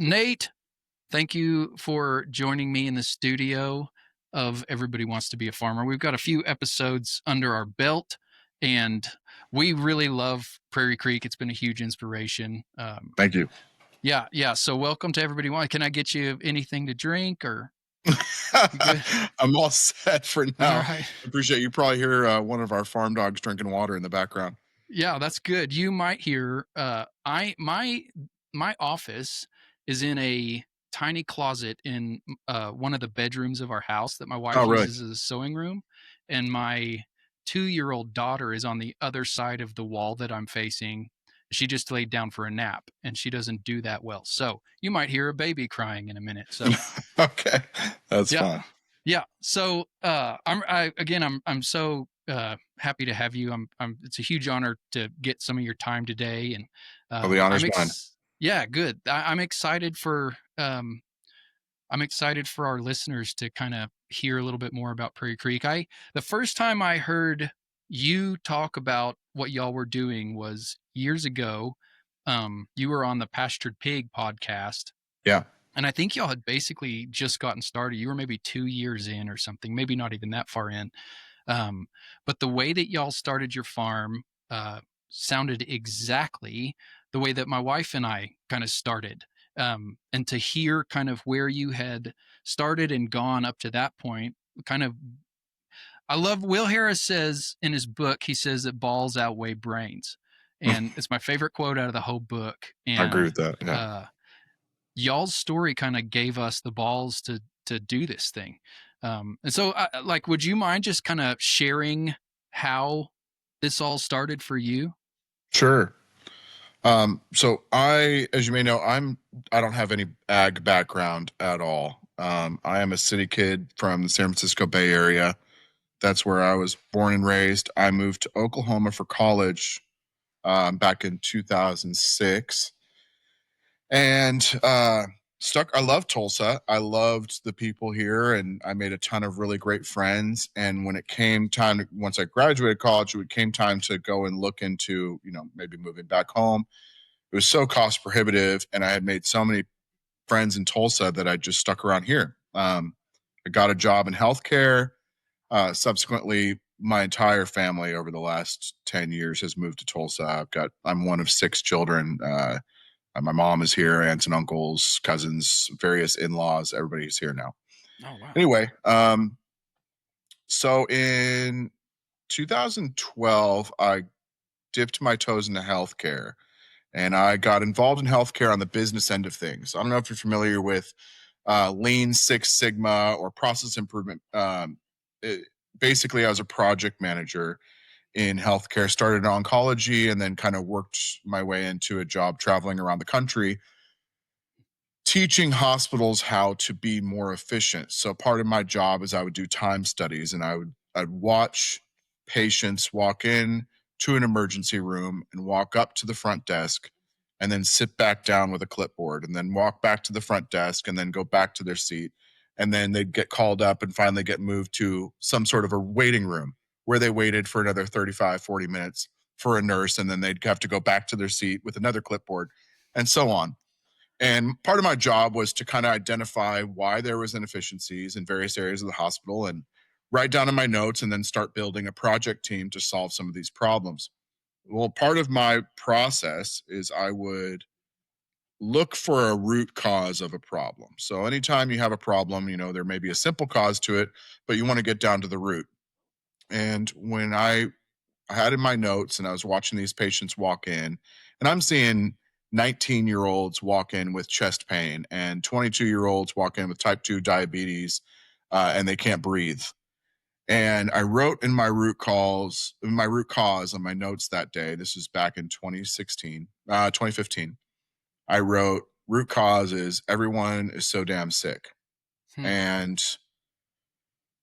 Nate, thank you for joining me in the studio of Everybody Wants to Be a Farmer. We've got a few episodes under our belt, and we really love Prairie Creek. It's been a huge inspiration. Thank you. Yeah. So welcome to Everybody Want. Can I get you anything to drink, or you good? I'm all set for All now. right. Appreciate you probably hear one of our farm dogs drinking water in the background. Yeah, that's good. You might hear I my office is in a tiny closet in one of the bedrooms of our house that my Oh, wife really? uses as a sewing room, and my 2-year-old daughter is on the other side of the wall that I'm facing. She just laid down for a nap, and she doesn't do that well. So you might hear a baby crying in a minute. So Okay, that's yeah, fine. yeah. So I'm so happy to have you. It's a huge honor to get some of your time today, and Well, the honor's mine. yeah, good. I'm excited for our listeners to kind of hear a little bit more about Prairie Creek. The first time I heard you talk about what y'all were doing was years ago. You were on the Pastured Pig podcast, Yeah. and I think y'all had basically just gotten started. You were maybe 2 years in or something, maybe not even that far in. Um, but the way that y'all started your farm sounded exactly the way that my wife and I kind of started. And to hear kind of where you had started and gone up to that point, kind of, I love Will Harris says in his book, he says that balls outweigh brains. And it's my favorite quote out of the whole book. I agree And with that. Yeah. uh, y'all's story kind of gave us the balls to do this thing. And so, like, would you mind just kind of sharing how this all started for you? Sure. So as you may know, I don't have any ag background at all. I am a city kid from the San Francisco Bay Area. That's where I was born and raised. I moved to Oklahoma for college back in 2006. And stuck. I loved Tulsa. I loved the people here, and I made a ton of really great friends. And when it came time, once I graduated college, it came time to go and look into, maybe moving back home. It was so cost prohibitive, and I had made so many friends in Tulsa that I just stuck around here. I got a job in healthcare. Subsequently, my entire family over the last 10 years has moved to Tulsa. I'm one of 6 children. My mom is here, aunts and uncles, cousins, various in-laws. Everybody's here now. Oh wow. Anyway, so in 2012, I dipped my toes into healthcare, and I got involved in healthcare on the business end of things. I don't know if you're familiar with Lean Six Sigma or process improvement. Basically, I was a project manager in healthcare, started in oncology, and then kind of worked my way into a job traveling around the country teaching hospitals how to be more efficient. So part of my job is I would do time studies, and I'd watch patients walk in to an emergency room and walk up to the front desk and then sit back down with a clipboard and then walk back to the front desk and then go back to their seat. And then they'd get called up and finally get moved to some sort of a waiting room where they waited for another 35, 40 minutes for a nurse. And then they'd have to go back to their seat with another clipboard and so on. And part of my job was to kind of identify why there was inefficiencies in various areas of the hospital and write down in my notes and then start building a project team to solve some of these problems. Well, part of my process is I would look for a root cause of a problem. So anytime you have a problem, there may be a simple cause to it, but you want to get down to the root. And when I had in my notes and I was watching these patients walk in, and I'm seeing 19-year-olds walk in with chest pain and 22-year-olds walk in with type 2 diabetes, and they can't breathe. And I wrote in my root cause on my notes that day. This was back in 2015. I wrote, root cause is everyone is so damn sick. Hmm. And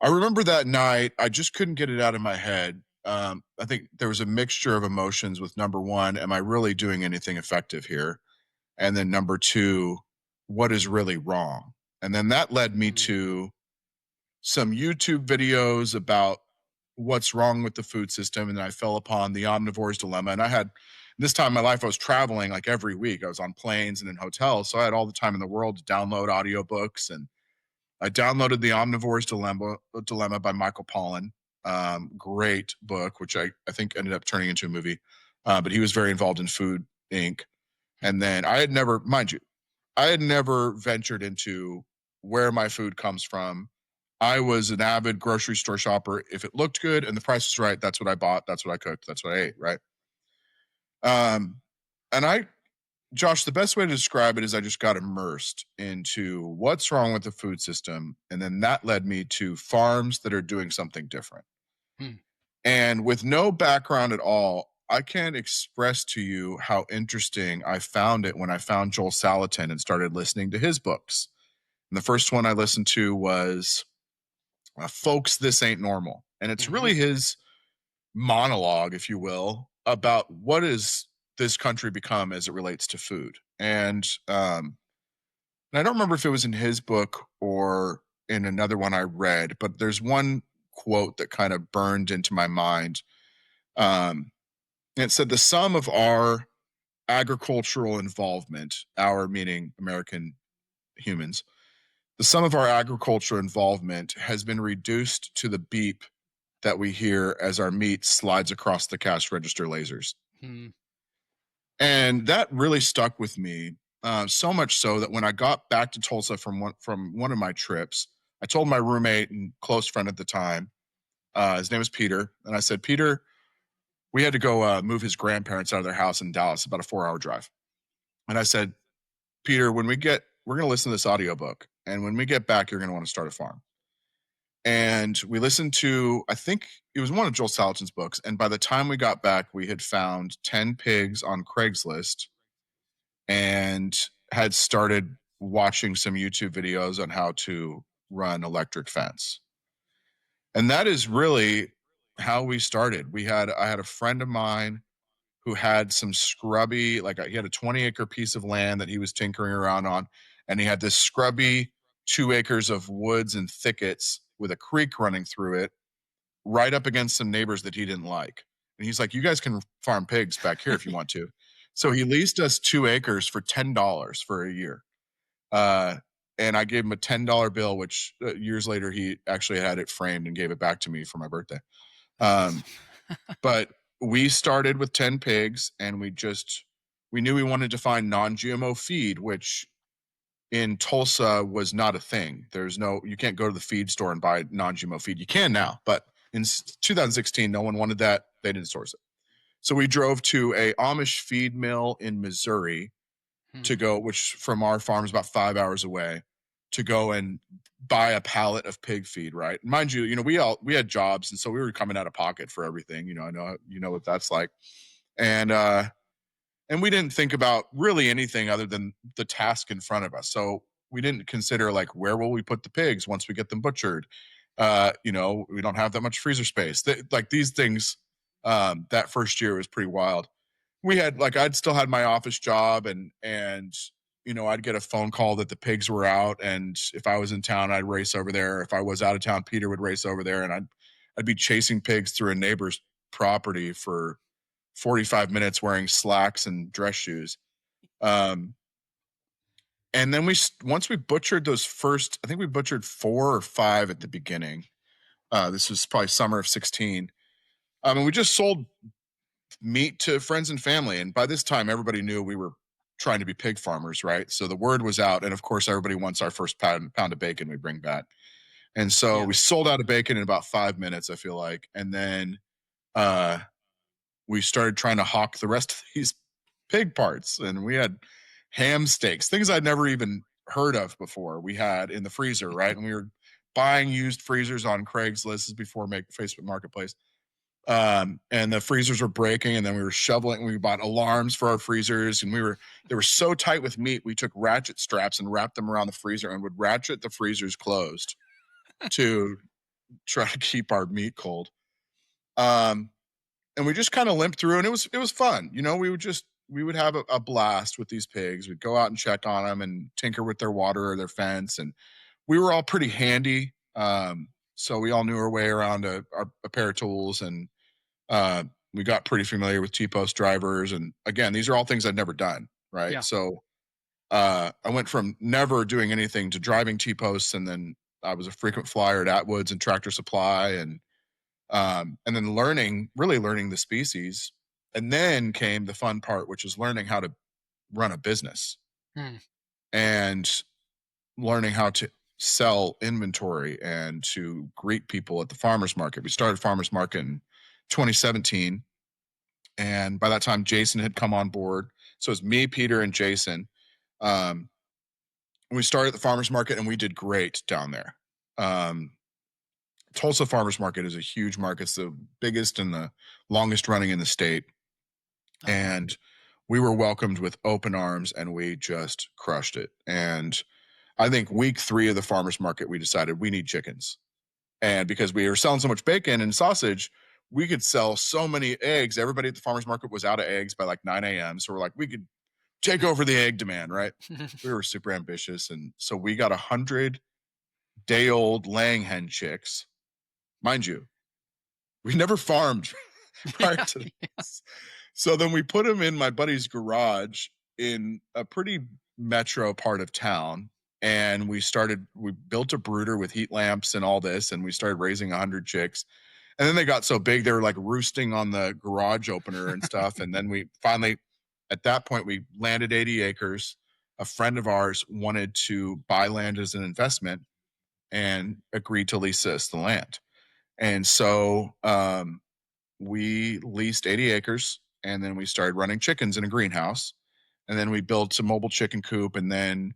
I remember that night, I just couldn't get it out of my head. I think there was a mixture of emotions with number one, am I really doing anything effective here? And then number two, what is really wrong? And then that led me to some YouTube videos about what's wrong with the food system. And I fell upon the omnivore's dilemma. And I had This time in my life, I was traveling like every week. I was on planes and in hotels, so I had all the time in the world to download audiobooks. And I downloaded The Omnivore's Dilemma by Michael Pollan. Great book, which I think ended up turning into a movie. But he was very involved in Food Inc. And then I had never, mind you, I had never ventured into where my food comes from. I was an avid grocery store shopper. If it looked good and the price was right, that's what I bought. That's what I cooked. That's what I ate. Right. Um, and Josh, the best way to describe it is I just got immersed into what's wrong with the food system. And then that led me to farms that are doing something different. Hmm. And with no background at all, I can't express to you how interesting I found it when I found Joel Salatin and started listening to his books. And the first one I listened to was Folks, This Ain't Normal. And it's Mhm. really his monologue, if you will, about what is this country become as it relates to food. And I don't remember if it was in his book or in another one I read, but there's one quote that kind of burned into my mind. And it said, the sum of our agricultural involvement, our meaning American humans, the sum of our agricultural involvement has been reduced to the beep that we hear as our meat slides across the cash register lasers. Hmm. And that really stuck with me, so much so that when I got back to Tulsa from one of my trips, I told my roommate and close friend at the time, his name was Peter, and I said, Peter, we had to go move his grandparents out of their house in Dallas, about a 4-hour drive. And I said, Peter, we're going to listen to this audiobook. And when we get back, you're going to want to start a farm. And we listened to, I think it was one of Joel Salatin's books. And by the time we got back, we had found 10 pigs on Craigslist and had started watching some YouTube videos on how to run electric fence. And that is really how we started. I had a friend of mine who had some scrubby, like he had a 20-acre piece of land that he was tinkering around on. And he had this scrubby 2 acres of woods and thickets with a creek running through it, right up against some neighbors that he didn't like. And he's like, you guys can farm pigs back here if you want to. So he leased us 2 acres for $10 for a year. Uh, and I gave him a $10 bill, which years later he actually had it framed and gave it back to me for my birthday. That's Um, awesome. but we started with 10 pigs and we knew we wanted to find non-GMO feed, which in Tulsa was not a thing. You can't go to the feed store and buy non-GMO feed. You can now, but in 2016, no one wanted that. They didn't source it. So we drove to a Amish feed mill in Missouri Hmm. to go, which from our farm is about 5 hours away, to go and buy a pallet of pig feed. Right, mind you, we had jobs, and so we were coming out of pocket for everything. I know what that's like, and and we didn't think about really anything other than the task in front of us. So we didn't consider like where will we put the pigs once we get them butchered. We don't have that much freezer space. Like these things, that first year was pretty wild. We had like I'd still had my office job and I'd get a phone call that the pigs were out, and if I was in town I'd race over there. If I was out of town, Peter would race over there, and I'd be chasing pigs through a neighbor's property for 45 minutes wearing slacks and dress shoes. Um and then once we butchered those first, I think we butchered 4 or 5 at the beginning. This was probably summer of 16. And we just sold meat to friends and family. And by this time, everybody knew we were trying to be pig farmers, right? So the word was out. And of course, everybody wants our first pound of bacon we bring back. And so Yeah. we sold out of bacon in about 5 minutes, I feel like. And then uh, we started trying to hawk the rest of these pig parts. And we had ham steaks, things I'd never even heard of before, we had in the freezer, right? And we were buying used freezers on Craigslist. This is before Facebook Marketplace. And the freezers were breaking, and then we were shoveling. We bought alarms for our freezers, and they were so tight with meat. We took ratchet straps and wrapped them around the freezer and would ratchet the freezers closed to try to keep our meat cold. Um, and we just kind of limped through, and it was fun. We would have a blast with these pigs. We'd go out and check on them and tinker with their water or their fence, and we were all pretty handy. So we all knew our way around a pair of tools, and we got pretty familiar with T-post drivers. And again, these are all things I'd never done. Right. Yeah. So I went from never doing anything to driving T-posts. And then I was a frequent flyer at Atwoods and Tractor Supply, and then really learning the species. And then came the fun part, which is learning how to run a business Mm. and learning how to sell inventory and to greet people at the farmers market. We started farmers market in 2017, and by that time Jason had come on board. So it was me, Peter, and Jason. Um, we started at the farmers market, and we did great down there. Um, Tulsa Farmers Market is a huge market. It's the biggest and the longest running in the state. Okay. And we were welcomed with open arms, and we just crushed it. And I think week 3 of the farmers market, we decided we need chickens. And because we were selling so much bacon and sausage, we could sell so many eggs. Everybody at the farmers market was out of eggs by like 9 a.m. So we're like, we could take over the egg demand, right? We were super ambitious. And so we got 100-day-old laying hen chicks. Mind you, we never farmed prior Yeah. to Yeah. this. So then we put them in my buddy's garage in a pretty metro part of town. And we built a brooder with heat lamps and all this, and we started raising 100 chicks. And then they got so big, they were like roosting on the garage opener and stuff. And then we finally, at that point, we landed 80 acres. A friend of ours wanted to buy land as an investment and agreed to lease us the land. And so we leased 80 acres, and then we started running chickens in a greenhouse. And then we built a mobile chicken coop. And then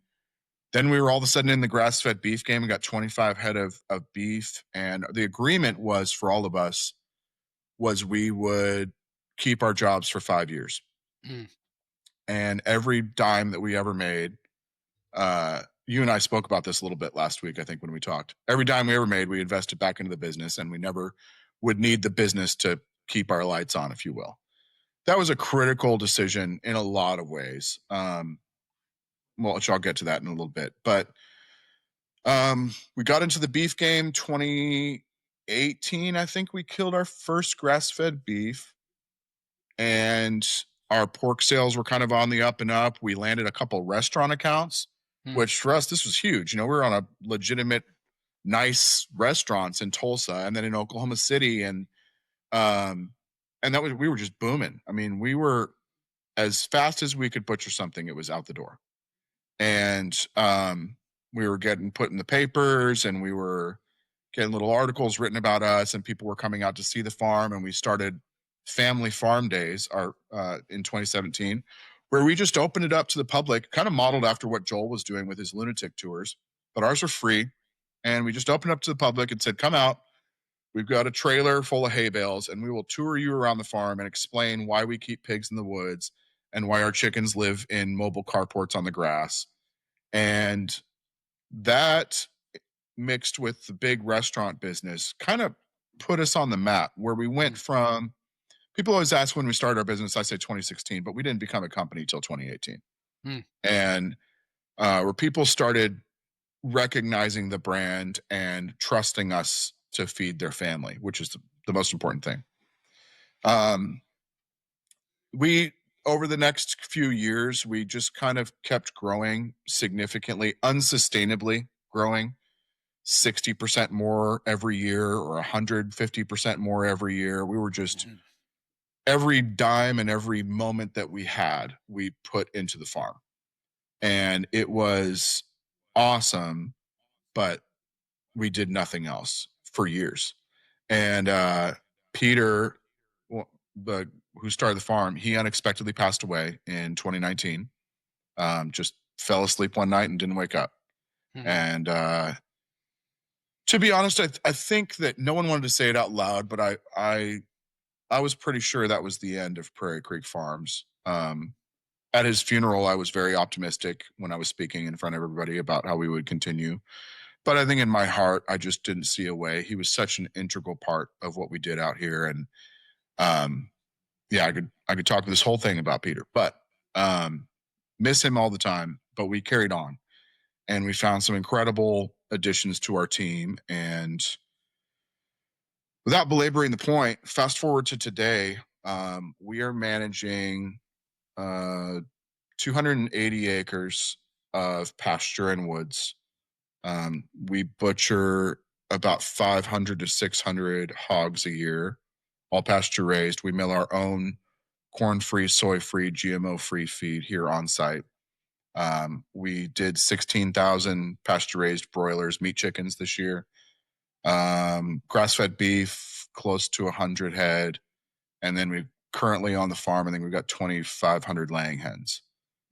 we were all of a sudden in the grass-fed beef game and got 25 head of beef. And the agreement was for all of us was we would keep our jobs for 5 years. Mm. And every dime that we ever made, you and I spoke about this a little bit last week, I think, when we talked. Every dime we ever made, we invested back into the business, and we never would need the business to keep our lights on, if you will. That was a critical decision in a lot of ways. Well, which I'll get to that in a little bit. But we got into the beef game 2018. I think we killed our first grass-fed beef, and our pork sales were kind of on the up and up. We landed a couple restaurant accounts, Mm. which for us, this was huge. We were on a legitimate, nice restaurants in Tulsa and then in Oklahoma City. Um, and we were just booming. I mean, we were as fast as we could butcher something, it was out the door. And we were getting put in the papers, and we were getting little articles written about us, and people were coming out to see the farm. And we started family farm days in 2017, where we just opened it up to the public, kind of modeled after what Joel was doing with his lunatic tours, but ours were free. And we just opened up to the public and said, come out. We've got a trailer full of hay bales, and we will tour you around the farm and explain why we keep pigs in the woods and why our chickens live in mobile carports on the grass. And that, mixed with the big restaurant business, kind of put us on the map, where we went Mm. from, people always ask when we started our business, I say 2016, but we didn't become a company till 2018. Mm. And where people started recognizing the brand and trusting us to feed their family, which is the most important thing. We Over the next few years, we just kind of kept growing significantly, unsustainably growing 60% more every year or 150% more every year. We were just, Mhm. every dime and every moment that we had, we put into the farm. And it was awesome, but we did nothing else for years. And Peter, the who started the farm, he unexpectedly passed away in 2019. Just fell asleep one night and didn't wake up. Mhm. And to be honest, I think that no one wanted to say it out loud, but I was pretty sure that was the end of Prairie Creek Farms. At his funeral, I was very optimistic when I was speaking in front of everybody about how we would continue. But I think in my heart, I just didn't see a way. He was such an integral part of what we did out here. And um, yeah, I could talk this whole thing about Peter, but um, miss him all the time. But we carried on, and we found some incredible additions to our team. And without belaboring the point, fast forward to today, We are managing 280 acres of pasture and woods. We butcher about 500 to 600 hogs a year, all pasture raised. We mill our own corn-free, soy-free, GMO-free feed here on site. We did 16,000 pasture-raised broilers, meat chickens this year. Grass-fed beef, close to 100 head. And then we currently on the farm, I think we've got 2,500 laying hens.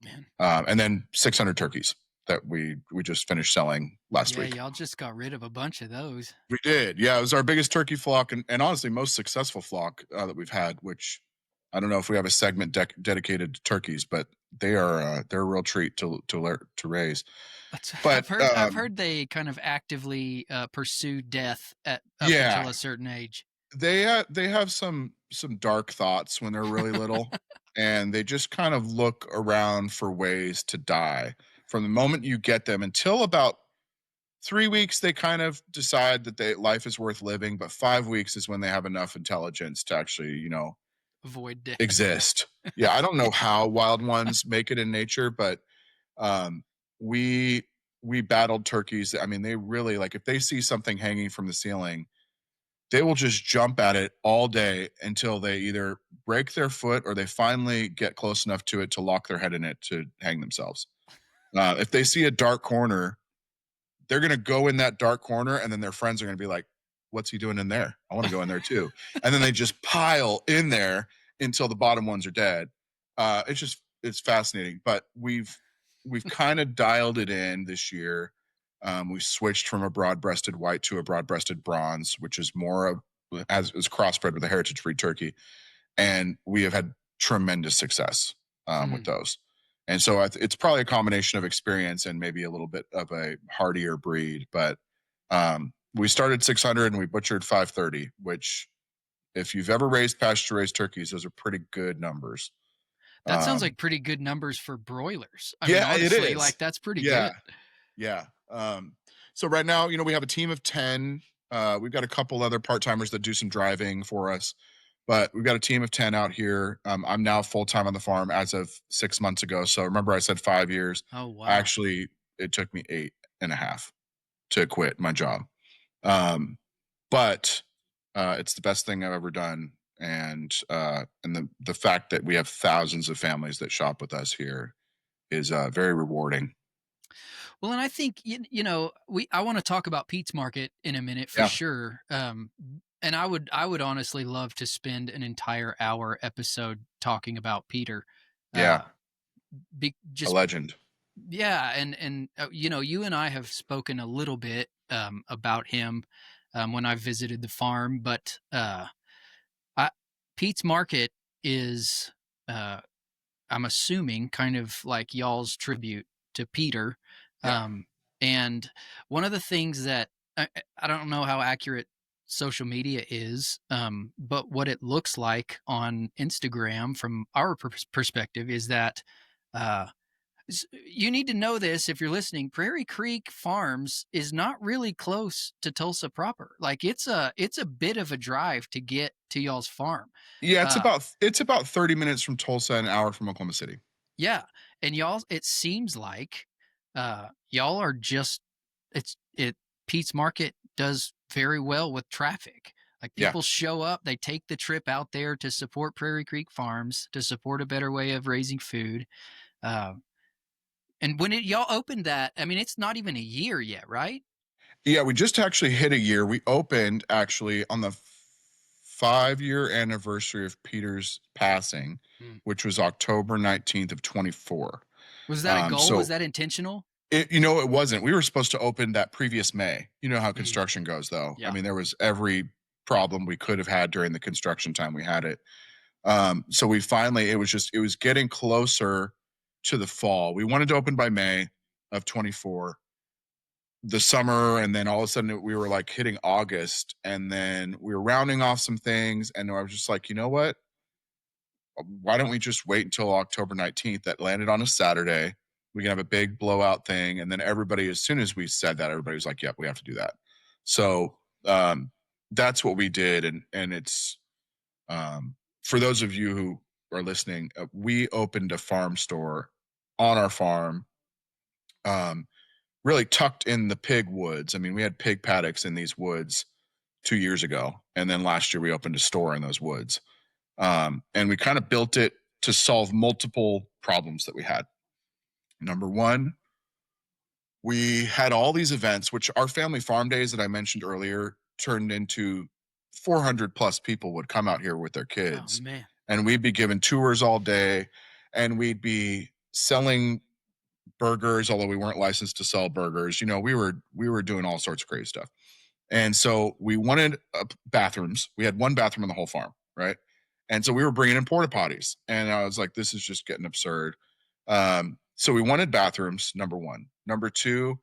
Man. And then 600 turkeys that we just finished selling last Yeah, week. y'all just got rid of a bunch of those. We did. Yeah, it was our biggest turkey flock and honestly most successful flock that we've had, which I don't know if we have a segment dedicated to turkeys, but they're a real treat to raise. But I've heard they kind of actively pursue death at up yeah, until a certain age. they have some dark thoughts when they're really little, and they just kind of look around for ways to die. From the moment you get them until about 3 weeks, they kind of decide that life is worth living, but 5 weeks is when they have enough intelligence to actually, Avoid death. exist. Yeah, I don't know how wild ones make it in nature, but um, we we battled turkeys. I mean, they really like if they see something hanging from the ceiling, they will just jump at it all day until they either break their foot or they finally get close enough to it to lock their head in it to hang themselves. If they see a dark corner, they're going to go in that dark corner and then their friends are going to be like, what's he doing in there? I want to go in there too. And then they just pile in there until the bottom ones are dead. It's fascinating, but we've kind of dialed it in this year. We switched from a broad-breasted white to a broad-breasted bronze, which is more of as is crossbred with a heritage breed turkey, and we have had tremendous success with those. And so it's probably a combination of experience and maybe a little bit of a hardier breed. But we started 600 and we butchered 530, which if you've ever raised pasture raised turkeys, those are pretty good numbers. That sounds like Um, pretty good numbers for broilers. I mean, yeah, it honestly, is. like that's pretty Yeah, good. yeah. So right now, we have a team of 10. We've got a couple other part timers that do some driving for us, but we've got a team of 10 out here. I'm now full time on the farm as of 6 months ago. So remember, I said 5 years. Oh wow. Actually, it took me 8.5 to quit my job. But it's the best thing I've ever done. And the fact that we have thousands of families that shop with us here is very rewarding. Well, and I think I want to talk about Pete's Market in a minute for Yeah. sure. And I would honestly love to spend an entire hour episode talking about Peter. Yeah. Uh, A just legend. yeah, and you and I have spoken a little bit about him when I visited the farm, but I, Pete's Market is uh, I'm assuming kind of like y'all's tribute to Peter. Yeah. Um, and one of the things that I don't know how accurate social media is, but what it looks like on Instagram from our perspective is that uh, you need to know this if you're listening. Prairie Creek Farms is not really close to Tulsa proper. Like it's a bit of a drive to get to y'all's farm. Yeah, Uh, it's about 30 minutes from Tulsa, an hour from Oklahoma City. Yeah, and y'all it seems like, y'all are just it's it Pete's Market does very well with traffic. Like, Yeah. people show up, they take the trip out there to support Prairie Creek Farms, to support a better way of raising food, uh, and when y'all opened that, I mean, it's not even a year yet, right? Yeah, we just actually hit a year. We opened actually on the 5-year anniversary of Peter's passing, Mm. which was October 19th of 24. Was that a goal? Was So that intentional? it wasn't. We were supposed to open that previous May. You know how Mm, construction goes though. I yeah. mean, there was every problem we could have had during the construction time we had it. So we finally, it was getting closer to the fall. We wanted to open by May of 24, the summer, and then all of a sudden we were like hitting August, and then we were rounding off some things, and I was just like, you know what? Why don't we just wait until October 19th? That landed on a Saturday. We can have a big blowout thing, and then everybody, as soon as we said that, everybody was like, "Yep, we have to do that." So that's what we did, and it's for those of you who are listening, we opened a farm store on our farm, um, really tucked in the pig woods. I mean, we had pig paddocks in these woods 2 years ago, and then last year we opened a store in those woods. And we kind of built it to solve multiple problems that we had. Number one, we had all these events, which our family farm days that I mentioned earlier turned into 400 plus people would come out here with their Oh, kids, man. and we'd be giving tours all day, and we'd be selling burgers, although we weren't licensed to sell burgers. We were doing all sorts of crazy stuff. And so we wanted bathrooms. We had one bathroom on the whole farm, right? And so we were bringing in porta potties, and I was like, "This is just getting absurd." So we wanted bathrooms. Number one. Number two,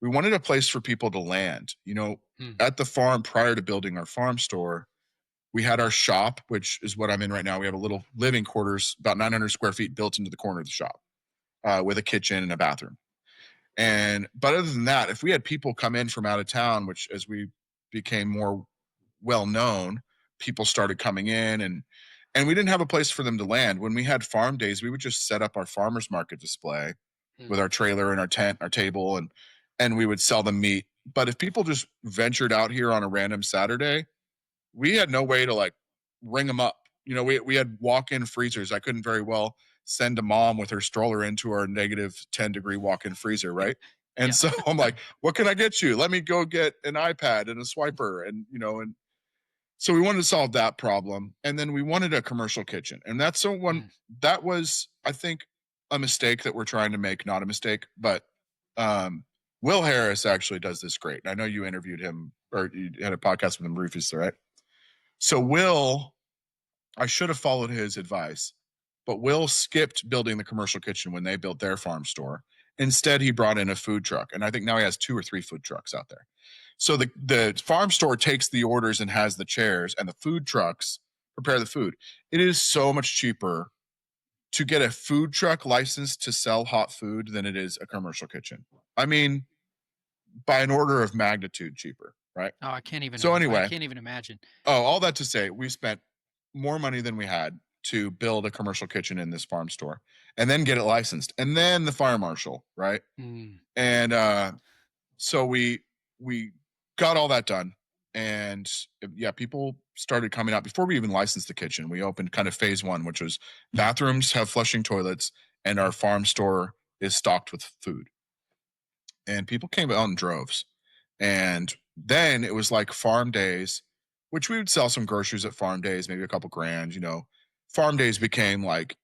we wanted a place for people to land. Mm. At the farm prior to building our farm store, we had our shop, which is what I'm in right now. We have a little living quarters, about 900 square feet, built into the corner of the shop, with a kitchen and a bathroom. But other than that, if we had people come in from out of town, which as we became more well known, people started coming in, and we didn't have a place for them to land. When we had farm days, we would just set up our farmers market display Mm. with our trailer and our tent, our table, and we would sell them meat. But if people just ventured out here on a random Saturday, we had no way to like ring them up. We had walk-in freezers. I couldn't very well send a mom with her stroller into our -10-degree walk-in freezer, right? And Yeah. so I'm like, what can I get you? Let me go get an iPad and a swiper, and so we wanted to solve that problem. And then we wanted a commercial kitchen. And that's the one Mm. that was, I think, a mistake that we're trying to make, not a mistake. But um, Will Harris actually does this great. And I know you interviewed him or you had a podcast with him briefly, right? So Will, I should have followed his advice, but Will skipped building the commercial kitchen when they built their farm store. Instead, he brought in a food truck, and I think now he has 2 or 3 food trucks out there. So the farm store takes the orders and has the chairs, and the food trucks prepare the food. It is so much cheaper to get a food truck licensed to sell hot food than it is a commercial kitchen. I mean, by an order of magnitude cheaper, right? Oh, I can't even So I anyway, can't even imagine. all that to say, we spent more money than we had to build a commercial kitchen in this farm store and then get it licensed and then the fire marshal, right? Mm. And so we got all that done, and yeah, people started coming out before we even licensed the kitchen. We opened kind of phase one, which was bathrooms have flushing toilets and our farm store is stocked with food, and people came out in droves. And then it was like farm days, which we would sell some groceries at farm days, maybe a couple grand. Farm days became like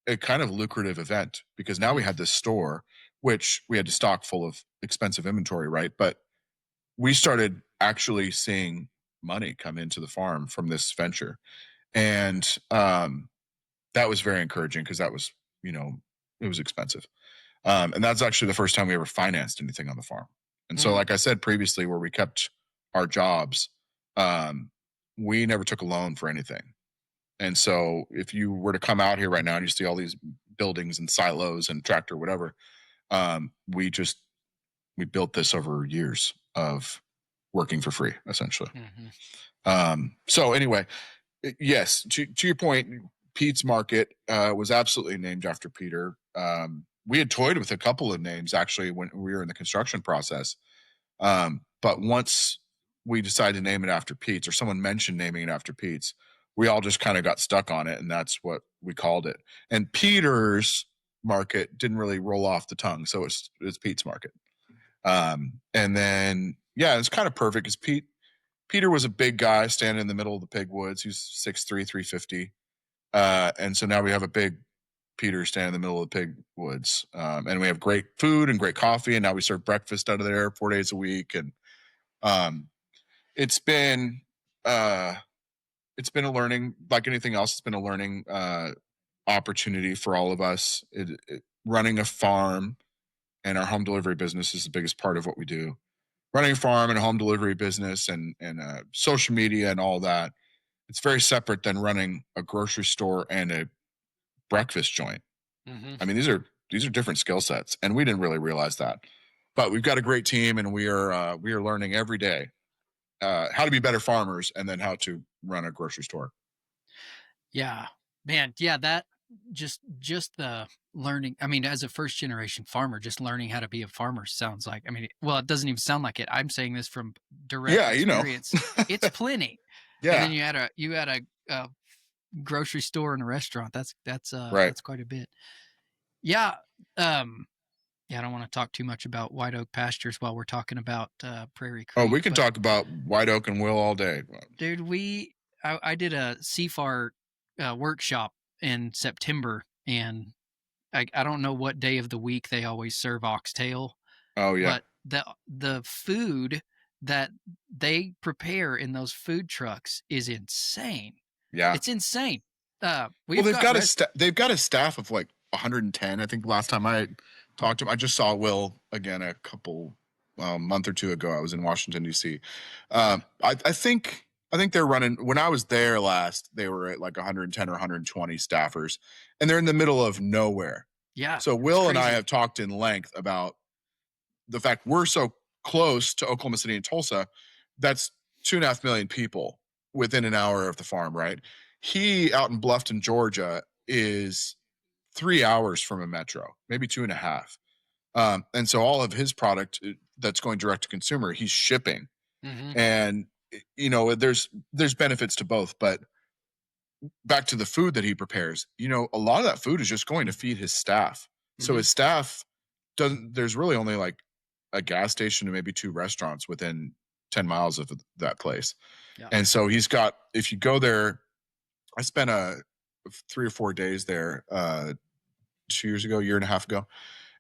a kind of lucrative event because now we Mm. had this store, which we had to stock full of expensive inventory, right? But we started actually seeing money come into the farm from this venture. And that was very encouraging because that was, you know, it was expensive. And that's actually the first time we ever financed anything on the farm. And so, Mm. like I said previously, where we kept our jobs, um, we never took a loan for anything. And so, if you were to come out here right now and you see all these buildings and silos and tractor, whatever, we built this over years of working for free, essentially. Mhm. So anyway, yes, to your point, Pete's Market was absolutely named after Peter. We had toyed with a couple of names actually when we were in the construction process. But once we decided to name it after Pete's, or someone mentioned naming it after Pete's, we all just kind of got stuck on it, and that's what we called it. And Peter's Market didn't really roll off the tongue, so it's Pete's Market. And then yeah, it's kind of perfect because Peter was a big guy standing in the middle of the pig woods. He's 6'3", 350. And so now we have a big Peter standing in the middle of the pig woods. And we have great food and great coffee. And now we serve breakfast out of there 4 days a week. And um, it's been uh, it's been a learning, like anything else. It's been a learning opportunity for all of us. Running a farm and our home delivery business is the biggest part of what we do. Running a farm and a home delivery business and social media and all that, it's very separate than running a grocery store and a breakfast joint. Mhm. I mean, these are different skill sets, and we didn't really realize that. But we've got a great team, and we are learning every day how to be better farmers and then how to run a grocery store. Yeah. Man, yeah, that just the learning, I mean, as a first generation farmer, just learning how to be a farmer sounds like, I mean, well, it doesn't even sound like it. I'm saying this from direct Yeah, you know. experience. It's plenty. And then Yeah, you had a grocery store and a restaurant. right. That's quite a bit. Yeah. Um, yeah, I don't want to talk too much about white oak pastures while we're talking about Prairie Oh, Creek, we can but talk about White Oak and Will all day. dude, I did a CFAR workshop in September, and I don't know what day of the week they always serve oxtail, Oh yeah, but the food that they prepare in those food trucks is insane. yeah. It's insane. Well, We've got rest. they've got a staff of like 110. I think the last time I talked to him, I just saw Will again a couple month or two ago. I was in Washington D.C. Yeah, I think they're running. When I was there last, they were at like 110 or 120 staffers, and they're in the middle of nowhere. yeah, So it's Will and I crazy. have talked in length about the fact we're so close to Oklahoma City and Tulsa. That's 2.5 million people within an hour of the farm, right? He out in Bluffton, Georgia, is 3 hours from a metro, maybe two and a half. And so all of his product that's going direct to consumer, he's shipping. Hmm. And there's benefits to both, but back to the food that he prepares, a lot of that food is just going to feed his staff. So Hmm. his staff doesn't there's really only like a gas station and maybe two restaurants within 10 miles of that place. Yeah. And so he's got if you go there, I spent a 3 or 4 days there 2 years ago, year and a half ago.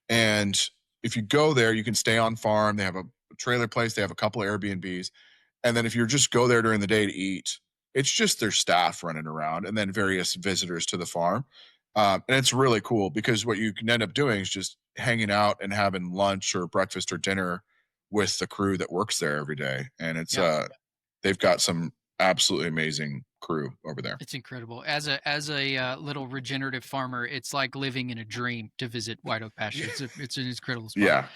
And if you go there, you can stay on farm. They have a trailer place, they have a couple of Airbnbs. And then if you just go there during the day to eat, it's just their staff running around and then various visitors to the farm. And it's really cool because what you can end up doing is just hanging out and having lunch or breakfast or dinner with the crew that works there every day. And Yeah. they've got some absolutely amazing crew over there. It's incredible. As a little regenerative farmer, it's like living in a dream to visit White Oak Pasture. Yeah. It's an incredible spot. Yeah,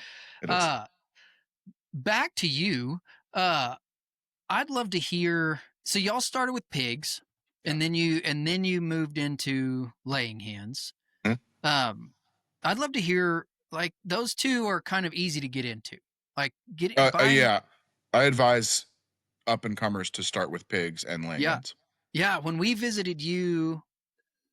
it is. Uh, Back to you. Uh, I'd love to hear. So y'all started with pigs, Yeah. and then you moved into laying hens. Mhm. Um, I'd love to hear, like, those two are kind of easy to get into. Like getting buying. Yeah. I advise up and comers to start with pigs and laying Yeah, hens. yeah. When we visited you,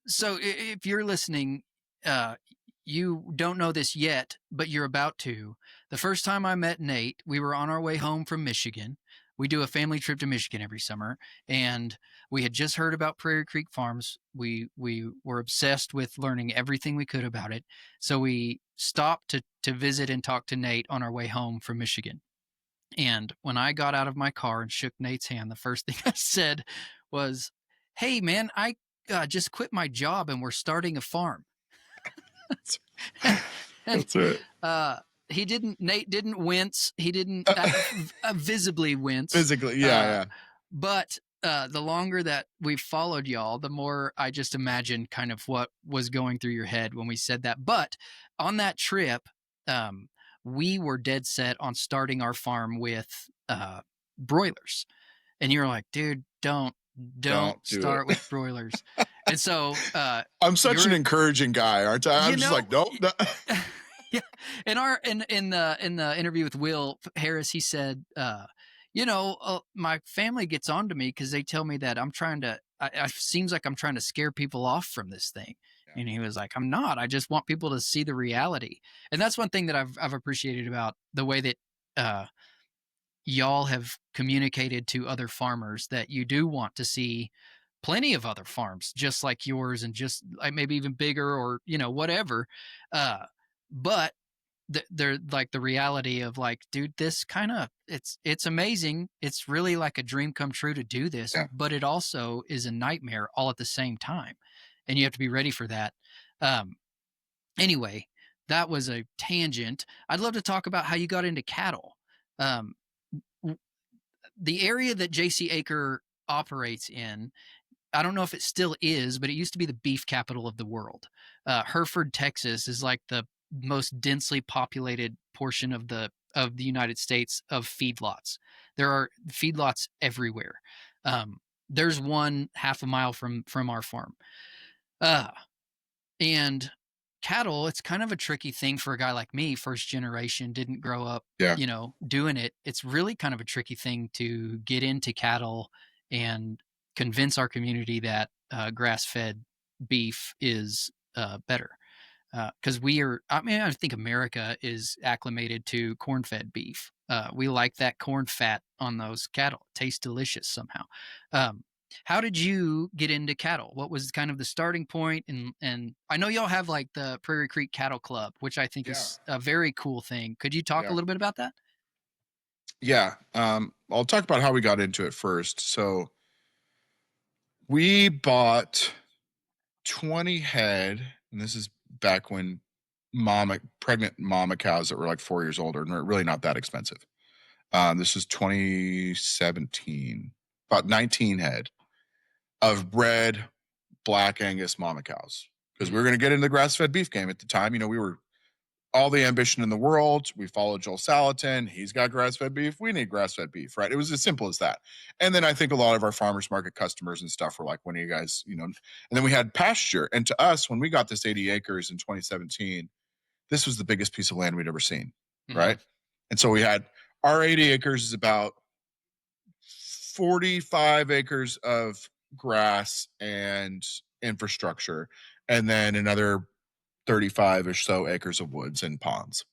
so if you're listening, uh, you don't know this yet, but you're about to. The first time I met Nate, we were on our way home from Michigan. We do a family trip to Michigan every summer, and we had just heard about Prairie Creek Farms. We were obsessed with learning everything we could about it. So we stopped to visit and talk to Nate on our way home from Michigan. And when I got out of my car and shook Nate's hand, the first thing I said was, "Hey, man, I just quit my job and we're starting a farm." And That's it. uh, Nate didn't wince. He didn't visibly wince. Physically, yeah, Uh, yeah. but the longer that we've followed y'all, the more I just imagined kind of what was going through your head when we said that. But on that trip, um, we were dead set on starting our farm with broilers, and you were like, "Dude, don't Don't do it. start with broilers." And so I'm such an you're, encouraging guy, aren't I? you I'm just know, like, nope. No. yeah. In the interview with Will Harris, he said, my family gets on to me because they tell me that I'm trying to. I seems like I'm trying to scare people off from this thing. Yeah, And he was like, "I'm not. I just want people to see the reality." And that's one thing that I've appreciated about the way that uh, y'all have communicated to other farmers, that you do want to see plenty of other farms just like yours, and just like maybe even bigger, or whatever. But they're like the reality of, like, dude, this kind of, it's amazing. It's really like a dream come true to do this, yeah. but it also is a nightmare all at the same time, and you have to be ready for that. um anyway, that was a tangent. I'd love to talk about how you got into cattle. um the area that JC Acre operates in, I don't know if it still is, but it used to be the beef capital of the world. Hereford, Texas, is like the most densely populated portion of the United States of feedlots. There are feedlots everywhere. Um, There's one half a mile from our farm. Uh, and cattle, it's kind of a tricky thing for a guy like me, first generation, didn't grow up, Yeah. doing it. It's really kind of a tricky thing to get into cattle and convince our community that grass fed beef is better. Because we are, I mean, I think America is acclimated to corn fed beef. We like that corn fat on those cattle. It tastes delicious somehow. Um, how did you get into cattle? What was kind of the starting point? And I know y'all have like the Prairie Creek Cattle Club, which I think Yeah. is a very cool thing. Could you talk a Yeah. little bit about that? Yeah. I'll talk about how we got into it first. So we bought 20 head, and this is back when pregnant mama cows that were like 4 years older and were really not that expensive. This is 2017, about 19 head of bred black Angus mama cows because we Mhm. were going to get into the grass fed beef game at the time. We were all the ambition in the world. We followed Joel Salatin. He's got grass fed beef. We need grass fed beef, right? It was as simple as that. And then I think a lot of our farmers market customers and stuff were like, when are you guys, and then we had pasture. And to us, when we got this 80 acres in 2017, this was the biggest piece of land we'd ever seen, Mhm. right? And so we had our 80 acres is about 45 acres of grass and infrastructure, and then another 35 or so acres of woods and ponds.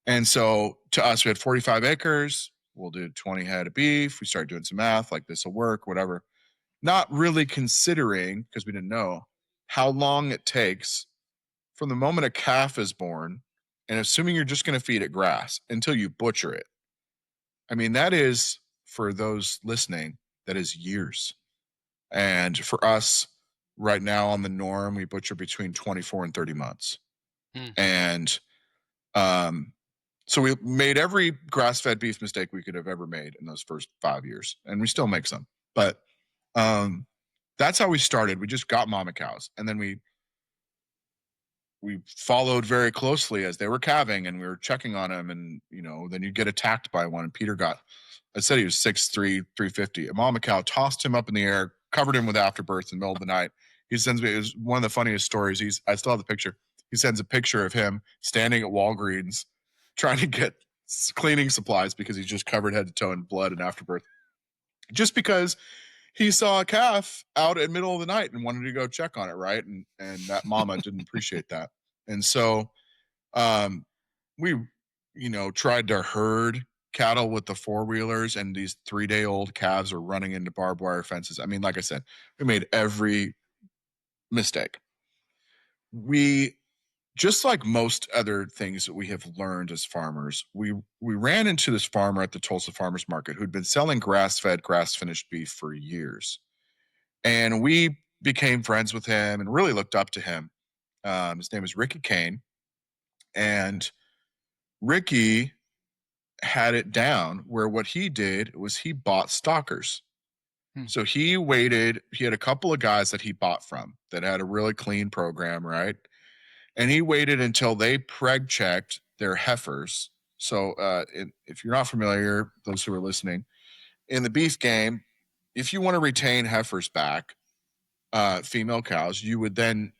And so to us, we had 45 acres. We'll do 20 head of beef. We started doing some math, like this will work, whatever. Not really considering, because we didn't know, how long it takes from the moment a calf is born, and assuming you're just going to feed it grass until you butcher it. I mean, that is, for those listening, that is years. And for us, right now on the norm, we butcher between 24 and 30 months. Mm. And um, so we made every grass-fed beef mistake we could have ever made in those first 5 years, and we still make some. But um, that's how we started. We just got mama cows, and then we followed very closely as they were calving, and we were checking on them. And then you get attacked by one. And Peter got, I said he was 6'3", 350. A mama cow tossed him up in the air, covered him with afterbirth in the middle of the night. He sends me, it was one of the funniest stories. I still have the picture. He sends a picture of him standing at Walgreens trying to get cleaning supplies because he's just covered head to toe in blood and afterbirth. Just because he saw a calf out at middle of the night and wanted to go check on it, right? And that mama didn't appreciate that. And so um we tried to herd cattle with the four-wheelers, and these 3-day old calves are running into barbed wire fences. I mean, like I said, we made every mistake. We, just like most other things that we have learned as farmers, we ran into this farmer at the Tulsa Farmers Market who'd been selling grass-fed, grass-finished beef for years. And we became friends with him and really looked up to him. His name is Ricky Kane. And Ricky had it down where what he did was he bought stockers. Mm. So he had a couple of guys that he bought from that had a really clean program, right? And he waited until they preg checked their heifers. So if you're not familiar, those who are listening, in the beef game, if you want to retain heifers back, female cows, you would then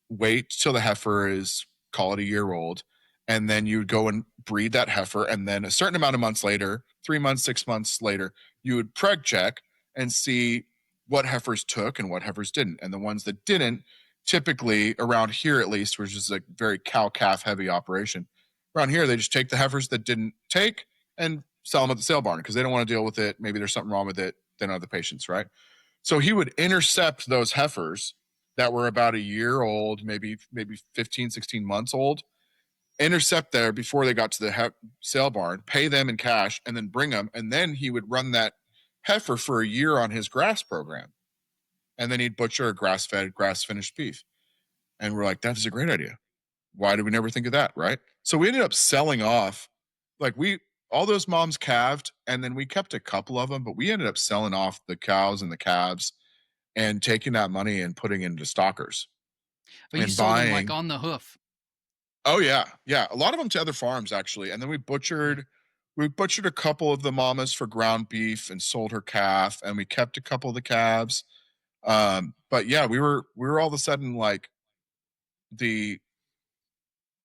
wait till the heifer is, call it a year old, and then you would go and breed that heifer. And then a certain amount of months later, 3 months, 6 months later, you would preg check and see what heifers took and what heifers didn't. And the ones that didn't, typically around here at least, which is a very cow calf heavy operation, around here they just take the heifers that didn't take and sell them at the sale barn because they don't want to deal with it. Maybe there's something wrong with it. They don't have the patience, right? So he would intercept those heifers that were about a year old, maybe 15, 16 months old, intercept there before they got to the sale barn, pay them in cash, and then bring them. And then he would run that heifer for a year on his grass program. And then he'd butcher a grass-fed, grass-finished beef. And we're like, that is a great idea. Why did we never think of that, right? So we ended up selling off, like all those moms calved, and then we kept a couple of them, but we ended up selling off the cows and the calves and taking that money and putting it into stockers But you and sold them like buying. on the hoof. Oh yeah, yeah. A lot of them to other farms actually, and then we butchered. We butchered a couple of the mamas for ground beef and sold her calf, and we kept a couple of the calves. But yeah, we were all of a sudden like the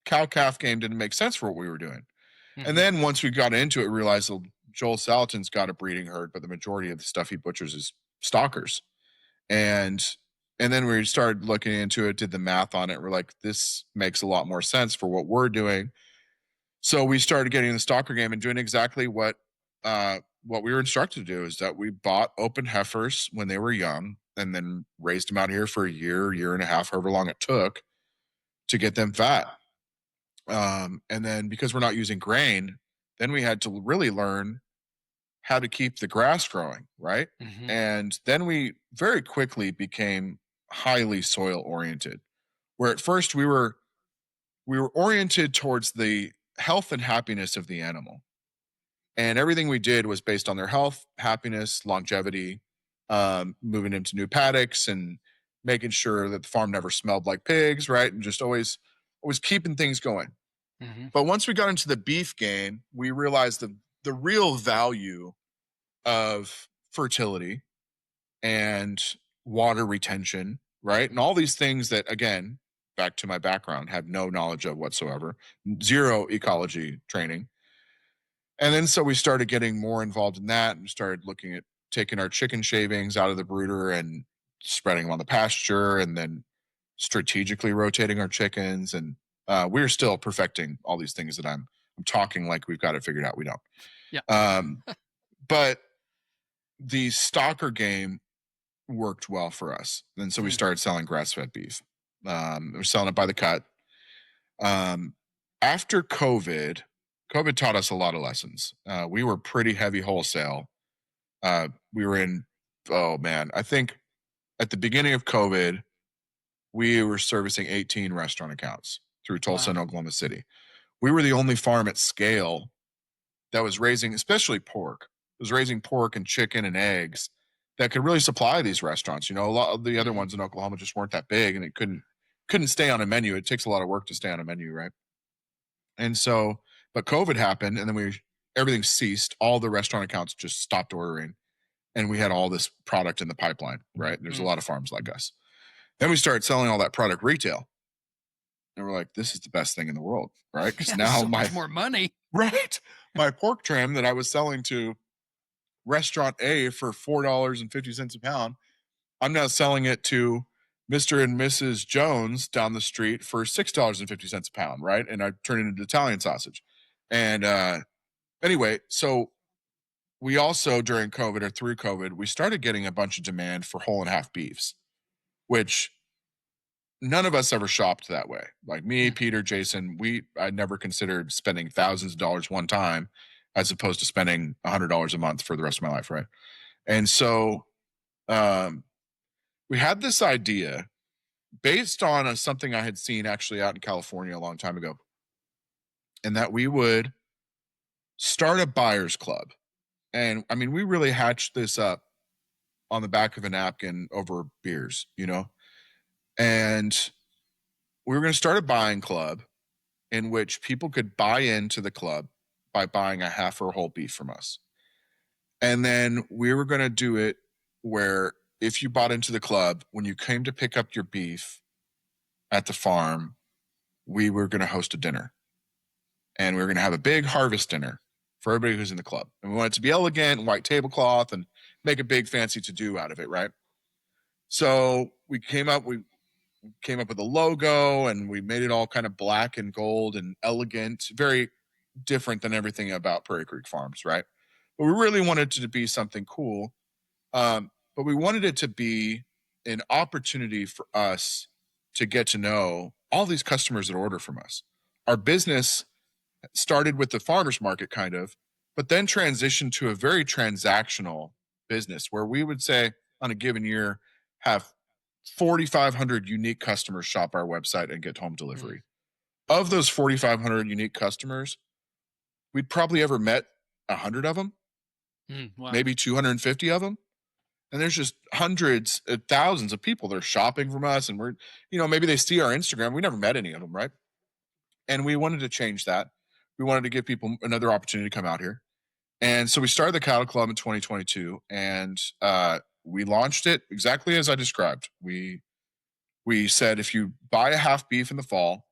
cow calf game didn't make sense for what we were doing. And Mhm. then once we got into it, we realized well, Joel Salatin's got a breeding herd, but the majority of the stuff he butchers is stalkers. And and then we started looking into it, did the math on it. We're like, this makes a lot more sense for what we're doing. So we started getting in the stalker game and doing exactly what we were instructed to do is that we bought open heifers when they were young and then raised them out here for a year and a half, however long it took to get them fat. And then because we're not using grain, then we had to really learn how to keep the grass growing, right? Mhm. And then we very quickly became highly soil oriented. Where at first we were oriented towards the health and happiness of the animal. And everything we did was based on their health, happiness, longevity, moving into new paddocks and making sure that the farm never smelled like pigs, right? And just always keeping things going. Mhm. But once we got into the beef game, we realized the real value of fertility and water retention, right? And all these things that, again, back to my background, have no knowledge of whatsoever, zero ecology training. And then so we started getting more involved in that and started looking at taking our chicken shavings out of the brooder and spreading them on the pasture and then strategically rotating our chickens. And we're still perfecting all these things that I'm talking like we've got it figured out. We don't. Yeah. Um, but the stalker game worked well for us. And so we Mm. started selling grass fed beef. We're selling it by the cut. Um, After COVID taught us a lot of lessons. We were pretty heavy wholesale. We were in, oh man, I think at the beginning of COVID, we were servicing 18 restaurant accounts through Tulsa Wow. and Oklahoma City. We were the only farm at scale that was raising, especially pork, was raising pork and chicken and eggs that could really supply these restaurants. You know, a lot of the other Mhm. ones in Oklahoma just weren't that big and it couldn't stay on a menu. It takes a lot of work to stay on a menu, right? And so, but COVID happened and then everything ceased. All the restaurant accounts just stopped ordering and we had all this product in the pipeline, right? There's a Mm. lot of farms like us. Then we started selling all that product retail. And we're like, this is the best thing in the world, right? Because Yeah, now so much my more money. right, my pork trim that I was selling to restaurant A for $4.50 a pound, I'm now selling it to Mr. and Mrs. Jones down the street for $6.50 a pound, right? And I turn it into Italian sausage. And anyway, so we also during COVID or through COVID, we started getting a bunch of demand for whole and half beefs, which none of us ever shopped that way. Like me, Mm. Peter, Jason, I never considered spending thousands of dollars one time as opposed to spending $100 a month for the rest of my life, right? And so um, we had this idea based on something I had seen actually out in California a long time ago, and that we would start a buyers club. And I mean, we really hatched this up on the back of a napkin over beers, you know? And we were going to start a buying club in which people could buy into the club by buying a half or whole beef from us. And then we were going to do it where if you bought into the club, when you came to pick up your beef at the farm, we were going to host a dinner and we were going to have a big harvest dinner for everybody who's in the club. And we want it to be elegant, white tablecloth, and make a big fancy to do out of it, right? So we came up with a logo and we made it all kind of black and gold and elegant, very different than everything about Prairie Creek Farms, right? But we really wanted it to be something cool. But we wanted it to be an opportunity for us to get to know all these customers that order from us. Our business started with the farmers market kind of, but then transitioned to a very transactional business where we would say on a given year have 4,500 unique customers shop our website and get home Mm. delivery. Of those 4,500 unique customers, we'd probably ever met 100 of them, Mm. Wow. maybe 250 of them. And there's just hundreds, thousands of people that are shopping from us. And maybe they see our Instagram. We never met any of them, right? And we wanted to change that. we wanted to give people another opportunity to come out here. And so we started the Cattle Club in 2022, and we launched it exactly as I described. We said if you buy a half beef in the fall,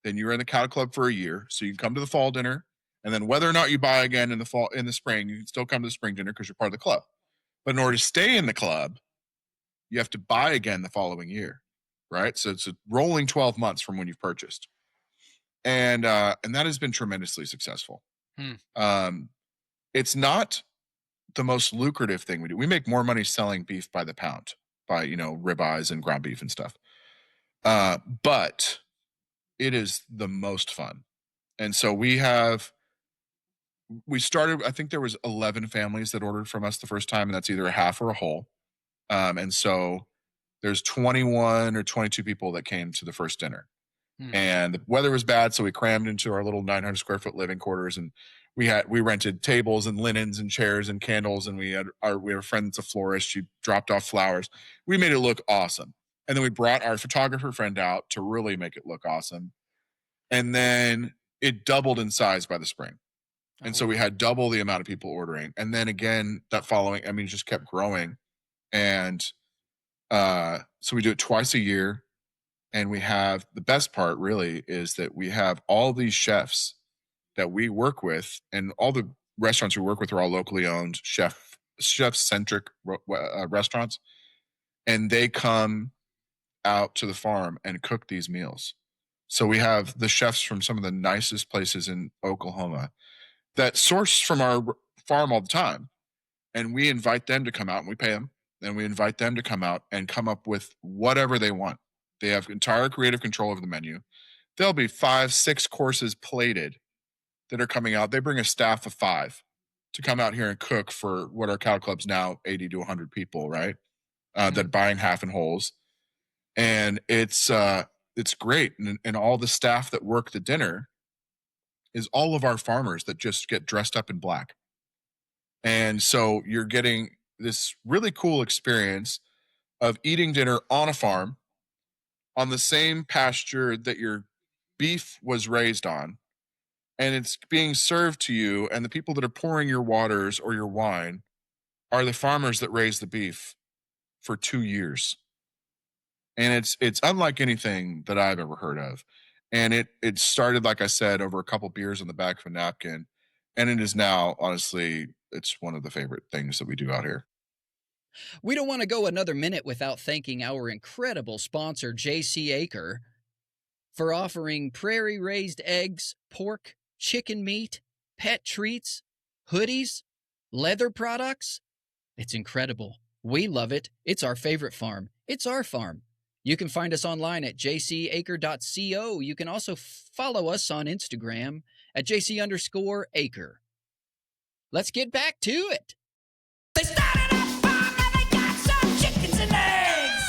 then you're in the Cattle Club for a year. So you can come to the fall dinner, and then whether or not you buy again in the spring, you can still come to the spring dinner because you're part of the club. But in order to stay in the club, you have to buy again the following year, right? So it's a rolling 12 months from when you've purchased, and that has been tremendously successful. Hmm. Um, it's not the most lucrative thing we do. We make more money selling beef by the pound, by ribeyes and ground beef and stuff. But it is the most fun. And so we started. I think there was 11 families that ordered from us the first time, and that's either a half or a whole. And so there's 21 or 22 people that came to the first dinner, Hmm. and the weather was bad, so we crammed into our little 900 square foot living quarters, and we rented tables and linens and chairs and candles, and we have a friend that's a florist. She dropped off flowers. We made it look awesome, and then we brought our photographer friend out to really make it look awesome, and then it doubled in size by the spring. And so we Oh. had double the amount of people ordering. And then again, that following, I mean, it just kept growing. And so we do it twice a year. And we have the best part really is that we have all these chefs that we work with, and all the restaurants we work with are all locally owned chef centric restaurants. And they come out to the farm and cook these meals. So we have the chefs from some of the nicest places in Oklahoma that source from our farm all the time, and we invite them to come out and we pay them, and we invite them to come out and come up with whatever they want. They have entire creative control over the menu. There'll be 5 6 courses plated that are coming out. They bring a staff of 5 to come out here and cook for what our cow club's now 80 to 100 people, right? Hmm. That buying half and wholes, and it's great. And all the staff that work the dinner is all of our farmers that just get dressed up in black. And so you're getting this really cool experience of eating dinner on a farm on the same pasture that your beef was raised on. And it's being served to you. And the people that are pouring your waters or your wine are the farmers that raised the beef for 2 years. And it's unlike anything that I've ever heard of. And it started, like I said, over a couple beers on the back of a napkin. And it is now, honestly, it's one of the favorite things that we do out here. We don't want to go another minute without thanking our incredible sponsor, JC Acre, for offering prairie raised eggs, pork, chicken meat, pet treats, hoodies, leather products. It's incredible. We love it. It's our favorite farm. It's our farm. You can find us online at jcacre.co. You can also follow us on Instagram at jc_acre. Let's get back to it. They started a farm and they got some chickens and eggs.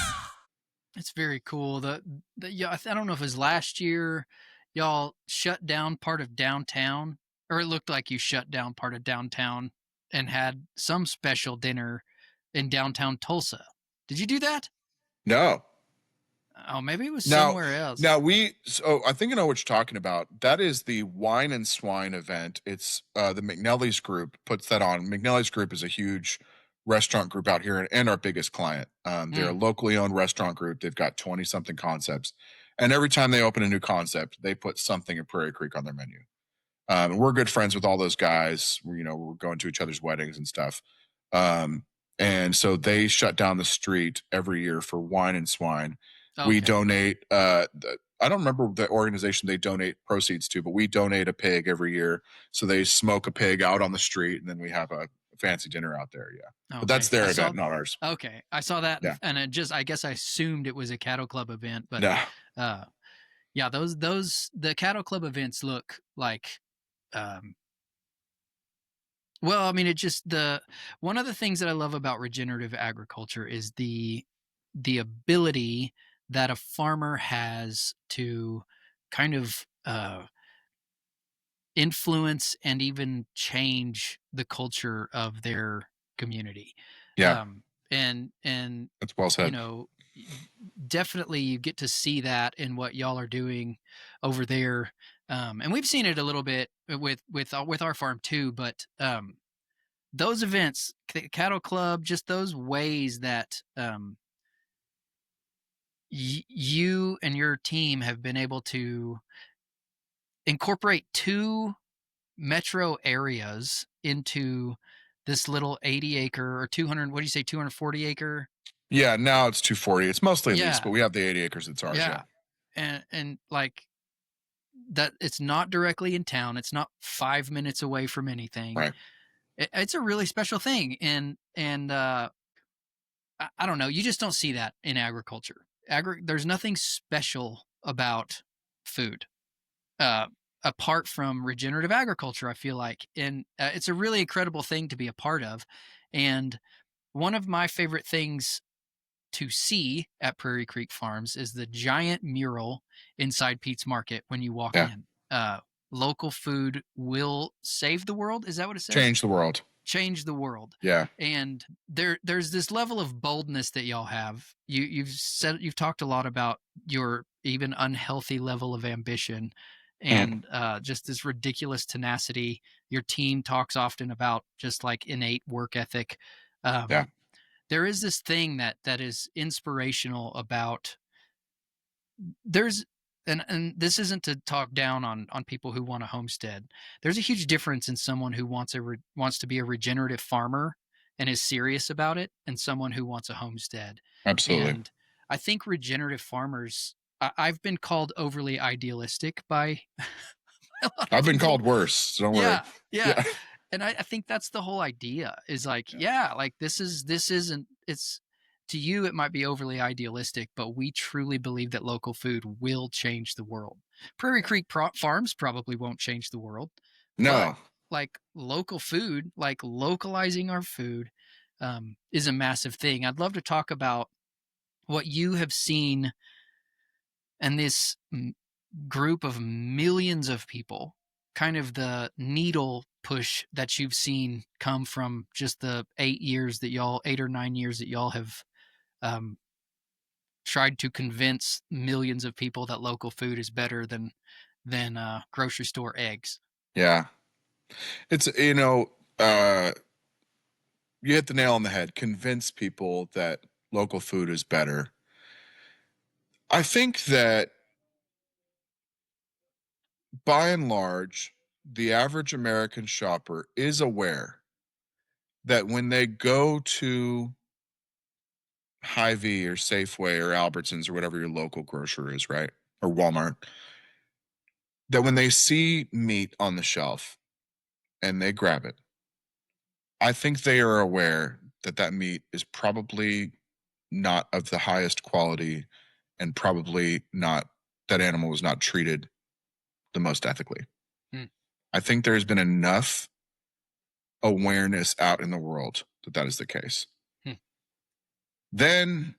It's very cool. Yeah, I don't know if it was last year y'all shut down part of downtown, or it looked like you shut down part of downtown and had some special dinner in downtown Tulsa. Did you do that? No. Oh, maybe it was Now, somewhere else. so I think I know what you're talking about. That is the Wine and Swine event. It's the McNelly's Group puts that on. McNelly's Group is a huge restaurant group out here, and our biggest client. They're a Mm. locally owned restaurant group. They've got 20 something concepts, and every time they open a new concept, they put something at Prairie Creek on their menu. And we're good friends with all those guys. We're going to each other's weddings and stuff. Um, and so they shut down the street every year for Wine and Swine. We Okay. donate. I don't remember the organization they donate proceeds to, but we donate a pig every year. So they smoke a pig out on the street, and then we have a fancy dinner out there. Yeah, but that's Okay. their event, not ours. Okay. I saw that, Yeah, and I guess I assumed it was a cattle club event, but no, uh yeah, the cattle club events look like um well, I mean, it just the one of the things that I love about regenerative agriculture is the ability that a farmer has to kind of influence and even change the culture of their community. yeah, And that's well you said. know, definitely you get to see that in what y'all are doing over there. And we've seen it a little bit with our farm too. But those events, cattle club, just those ways that you and your team have been able to incorporate two metro areas into this little 80 acre or 200, what do you say, 240 acre? Yeah, now it's 240. It's mostly leased, Yeah. but we have the 80 acres that's ours. Yeah. And like that, it's not directly in town. It's not 5 minutes away from anything. Right. It's a really special thing. And I don't know. You just don't see that in agriculture. There's nothing special about food. Uh, Apart from regenerative agriculture, I feel like, and it's a really incredible thing to be a part of. And one of my favorite things to see at Prairie Creek Farms is the giant mural inside Pete's Market when you walk Yeah. in. Local food will save the world. Is that what it says? Change the world. Change the world. Yeah. And there's this level of boldness that y'all have. You've talked a lot about your even unhealthy level of ambition and just this ridiculous tenacity. Your team talks often about just like innate work ethic. Yeah. There is this thing that is inspirational about there's and this isn't to talk down on people who want a homestead. There's a huge difference in someone who wants to be a regenerative farmer and is serious about it, and someone who wants a homestead. Absolutely. And I think regenerative farmers, I've been called overly idealistic by a lot of I've been people. called worse. So don't worry. Yeah. And I think that's the whole idea is like, like this isn't, it's to you, it might be overly idealistic, but we truly believe that local food will change the world. Prairie Creek Farms probably won't change the world, but No. like local food, like localizing our food is a massive thing. I'd love to talk about what you have seen and this group of millions of people, kind of the needle push that you've seen come from just the 8 or 9 years that y'all have tried to convince millions of people that local food is better than grocery store eggs. Yeah. It's, you hit the nail on the head. Convince people that local food is better. I think that by and large, the average American shopper is aware that when they go to Hy-Vee or Safeway or Albertsons or whatever your local grocer is, right? Or Walmart, that when they see meat on the shelf and they grab it, I think they are aware that that meat is probably not of the highest quality and probably not, that animal was not treated the most ethically. I think there's been enough awareness out in the world that that is the case. Then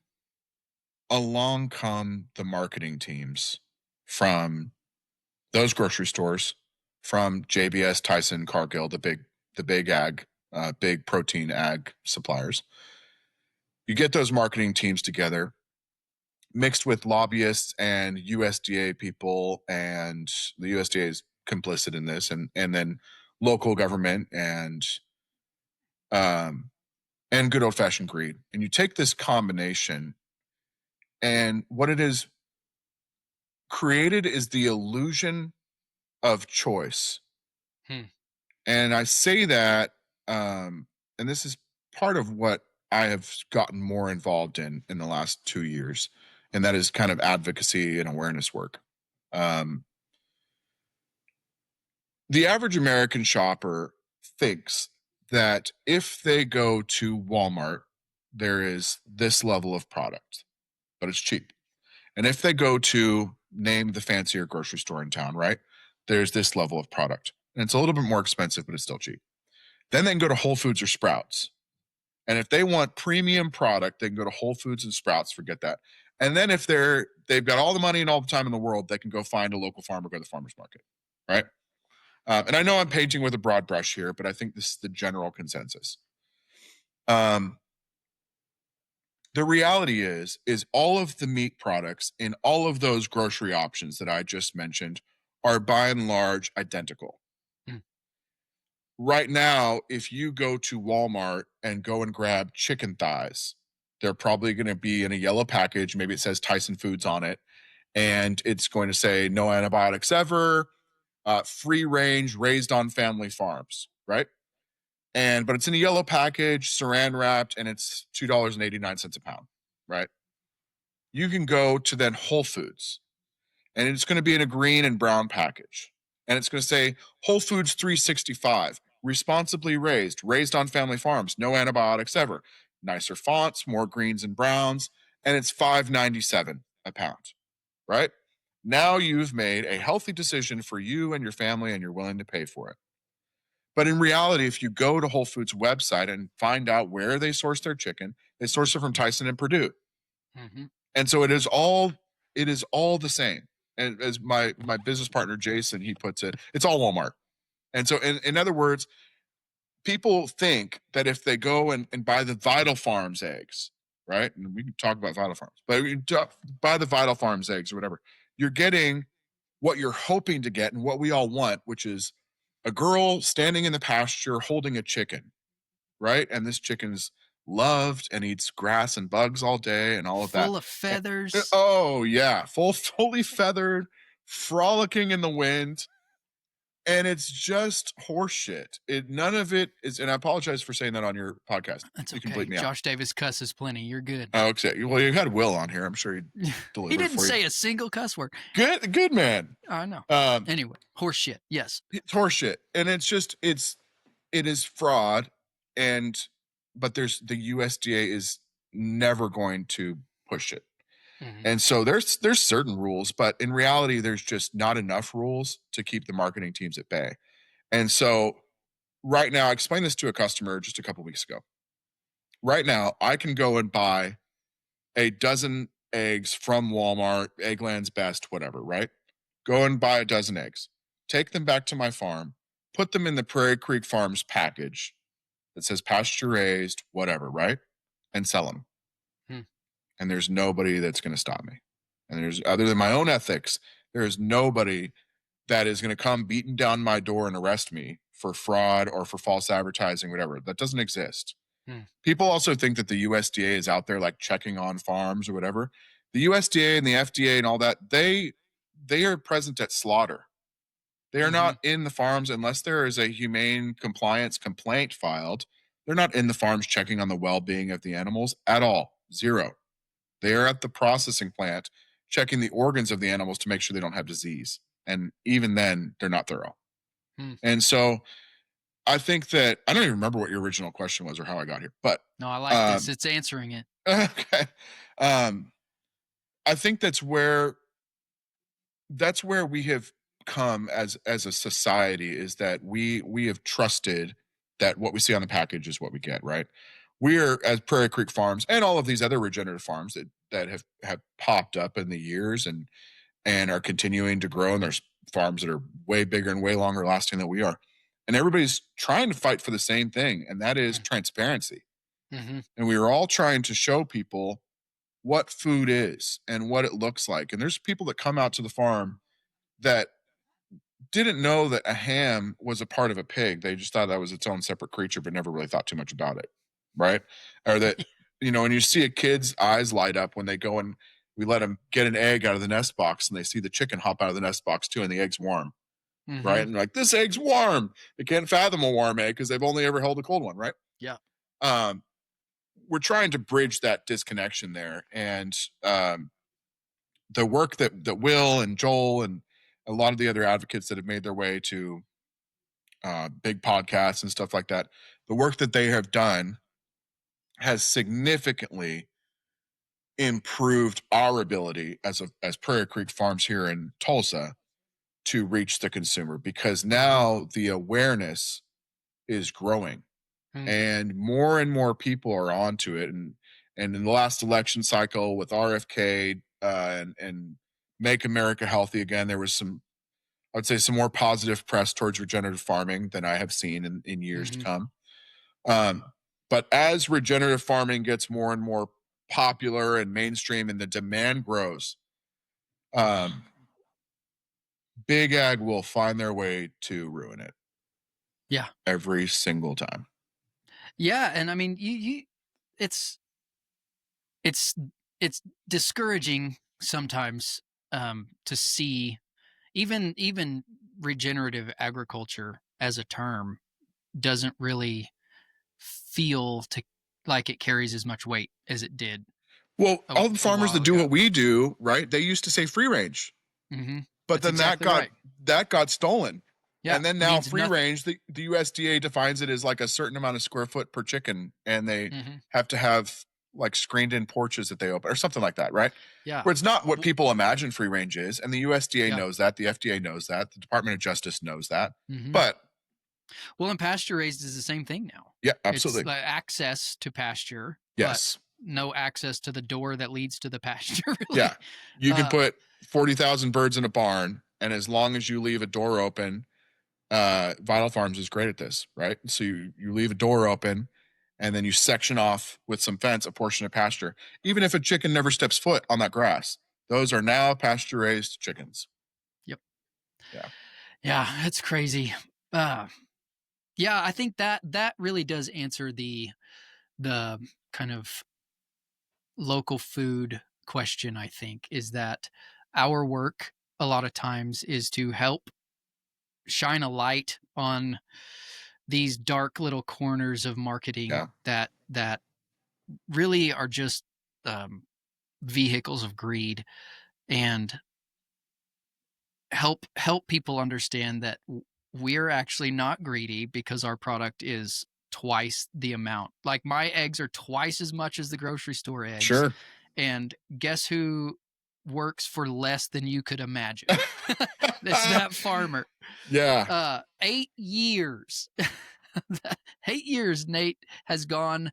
along come the marketing teams from those grocery stores, from JBS, Tyson, Cargill, the big ag, big protein ag suppliers. You get those marketing teams together, mixed with lobbyists and USDA people, and the USDA is complicit in this, and then local government and good old fashioned greed. And you take this combination, and what it is created is the illusion of choice. And I say that, and this is part of what I have gotten more involved in the last 2 years, and that is kind of advocacy and awareness work. The average American shopper thinks that if they go to Walmart, there is this level of product, but it's cheap. And if they go to name the fancier grocery store in town, right, there's this level of product. And it's a little bit more expensive, but it's still cheap. Then they can go to Whole Foods or Sprouts. And if they want premium product, they can go to Whole Foods and Sprouts, forget that. And then if they've got all the money and all the time in the world, they can go find a local farmer, go to the farmer's market, right? And I know I'm painting with a broad brush here, but I think this is the general consensus. The reality is all of the meat products in all of those grocery options that I just mentioned are by and large identical. Mm. Right now, if you go to Walmart and go and grab chicken thighs, they're probably going to be in a yellow package. Maybe it says Tyson Foods on it, and it's going to say no antibiotics ever, free range, raised on family farms, right? But it's in a yellow package, saran wrapped, and it's $2.89 a pound, right? You can go to then Whole Foods, and it's going to be in a green and brown package, and it's going to say Whole Foods 365, responsibly raised, raised on family farms, no antibiotics ever, nicer fonts, more greens and browns, and it's $5.97 a pound, right? Now you've made a healthy decision for you and your family, and you're willing to pay for it. But in reality, if you go to Whole Foods website and find out where they source their chicken, they source it from Tyson and Purdue. Mm-hmm. And so it is all the same. And as my business partner Jason, he puts it, it's all Walmart. And so in other words, people think that if they go and buy the Vital Farms eggs, right? And we can talk about Vital Farms, but you buy the Vital Farms eggs or whatever, you're getting what you're hoping to get and what we all want, which is a girl standing in the pasture holding a chicken, right? And this chicken's loved and eats grass and bugs all day and all of that. Full of feathers. Oh yeah, fully feathered, frolicking in the wind, and it's just horseshit. None of it is. And I apologize for saying that on your podcast. That's You can okay. bleep me out. Josh Davis cusses plenty. You're good. Oh, okay. Well, you had Will on here. I'm sure he delivered. He didn't for say you. a single cuss word. Good man. I know. Um, Anyway, horse shit. Yes. it's horseshit, and it is fraud, but the USDA is never going to push it. Mm-hmm. And so there's certain rules, but in reality, there's just not enough rules to keep the marketing teams at bay. And so right now, I explained this to a customer just a couple weeks ago. Right now, I can go and buy a dozen eggs from Walmart, Eggland's Best, whatever, right? Go and buy a dozen eggs, take them back to my farm, put them in the Prairie Creek Farms package that says pasture raised, whatever, right? And sell them. And there's nobody that's going to stop me. And there's, other than my own ethics, there is nobody that is going to come beating down my door and arrest me for fraud or for false advertising, whatever. That doesn't exist. People also think that the USDA is out there like checking on farms or whatever. The USDA and the FDA and all that, they are present at slaughter. They are not in the farms unless there is a humane compliance complaint filed. They're not in the farms checking on the well-being of the animals at all. Zero. They are at the processing plant checking the organs of the animals to make sure they don't have disease. And even then, they're not thorough. And so I think that, I don't even remember what your original question was or how I got here, but no, I like this. It's answering it. Okay. I think that's where we have come as a society, is that we have trusted that what we see on the package is what we get, right? We're, as Prairie Creek Farms and all of these other regenerative farms that have popped up in the years and are continuing to grow, and there's farms that are way bigger and way longer lasting than we are. And everybody's trying to fight for the same thing, and that is transparency. And we are all trying to show people what food is and what it looks like. And there's people that come out to the farm that didn't know that a ham was a part of a pig. They just thought that was its own separate creature, but never really thought too much about it. Right. Or that, and you see a kid's eyes light up when they go and we let them get an egg out of the nest box and they see the chicken hop out of the nest box too, and the egg's warm. Right. And like, this egg's warm. They can't fathom a warm egg because they've only ever held a cold one. Right. Yeah. We're trying to bridge that disconnection there. And the work that Will and Joel and a lot of the other advocates that have made their way to big podcasts and stuff like that, the work that they have done has significantly improved our ability as Prairie Creek Farms here in Tulsa to reach the consumer, because now the awareness is growing and more people are onto it. And in the last election cycle with RFK and Make America Healthy Again, there was some, I would say, some more positive press towards regenerative farming than I have seen in years to come. But as regenerative farming gets more and more popular and mainstream and the demand grows, big ag will find their way to ruin it Yeah. every single time. Yeah, and I mean, it's it's it's discouraging sometimes to see even regenerative agriculture as a term doesn't really feel to like it carries as much weight as it did Well, a, all the a farmers while that do ago. what we do, right? They used to say free range, but That's then exactly right. that got stolen. Yeah, And then now means free nothing. range, the USDA defines it as like a certain amount of square foot per chicken, and they Hmm. have to have like screened in porches that they open or something like that, right? Yeah, Where it's not what people imagine free range is, and the USDA yeah. knows that, the FDA knows that, the Department of Justice knows that. Hmm. But Well, and pasture raised is the same thing now. yeah, It's absolutely. like access to pasture, but Yes. no access to the door that leads to the pasture. Yeah. Really, You can uh, put 40,000 birds in a barn, and as long as you leave a door open, Vital Farms is great at this, right? So you leave a door open, and then you section off with some fence a portion of pasture. Even if a chicken never steps foot on that grass, those are now pasture raised chickens. yep. Yeah. Yeah, it's crazy. Uh, yeah, I think that really does answer the kind of local food question. I think is that our work a lot of times is to help shine a light on these dark little corners of marketing Yeah. that really are just um, vehicles of greed, and help people understand that we're actually not greedy because our product is twice the amount. Like my eggs are twice as much as the grocery store eggs, Sure. and guess who works for less than you could imagine? It's that farmer. Yeah. 8 years. 8 years Nate has gone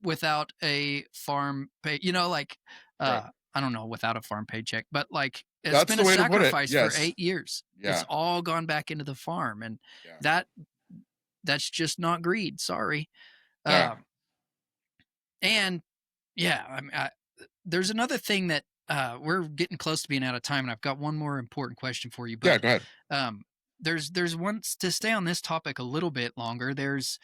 without a farm pay, like Right. I don't know, without a farm paycheck, but like it's That's been the a way to put it. sacrifice for Yes. 8 years. It's Yeah. all gone back into the farm, and Yeah. that's just not greed. Sorry. Yeah. Um, and yeah, there's another thing that we're getting close to being out of time, and I've got one more important question for you. Yeah. But Go ahead. there's one to stay on this topic a little bit longer. There's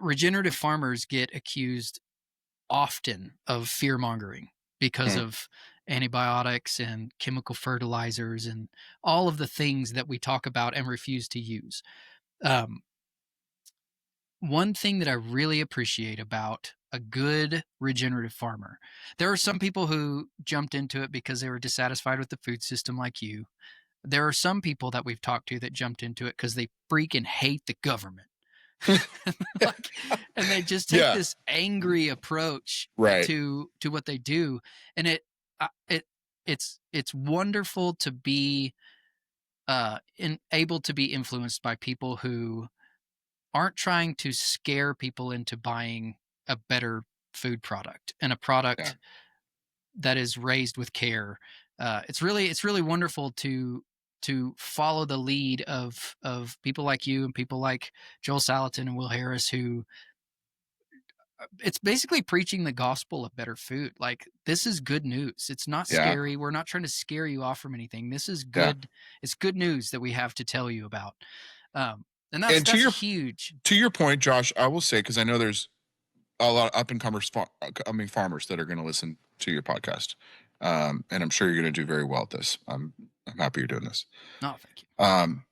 regenerative farmers get accused often of fear mongering because Hmm. of antibiotics and chemical fertilizers and all of the things that we talk about and refuse to use. Um, one thing that I really appreciate about a good regenerative farmer, there are some people who jumped into it because they were dissatisfied with the food system, like you. There are some people that we've talked to that jumped into it because they freaking hate the government. Like, and they just take Yeah. this angry approach Right. to what they do, and it's wonderful to be able to be influenced by people who aren't trying to scare people into buying a better food product and a Yeah. product that is raised with care. It's really wonderful to follow the lead of people like you and people like Joel Salatin and Will Harris, who it's basically preaching the gospel of better food. Like, this is good news. It's not Yeah. scary. We're not trying to scare you off from anything. This is Yeah. good. It's good news that we have to tell you about. And that's And to huge. your point, Josh, I will say, because I know there's a lot of up and coming farmers that are going to listen to your podcast, and I'm sure you're going to do very well at this. I'm happy you're doing this. No, thank you.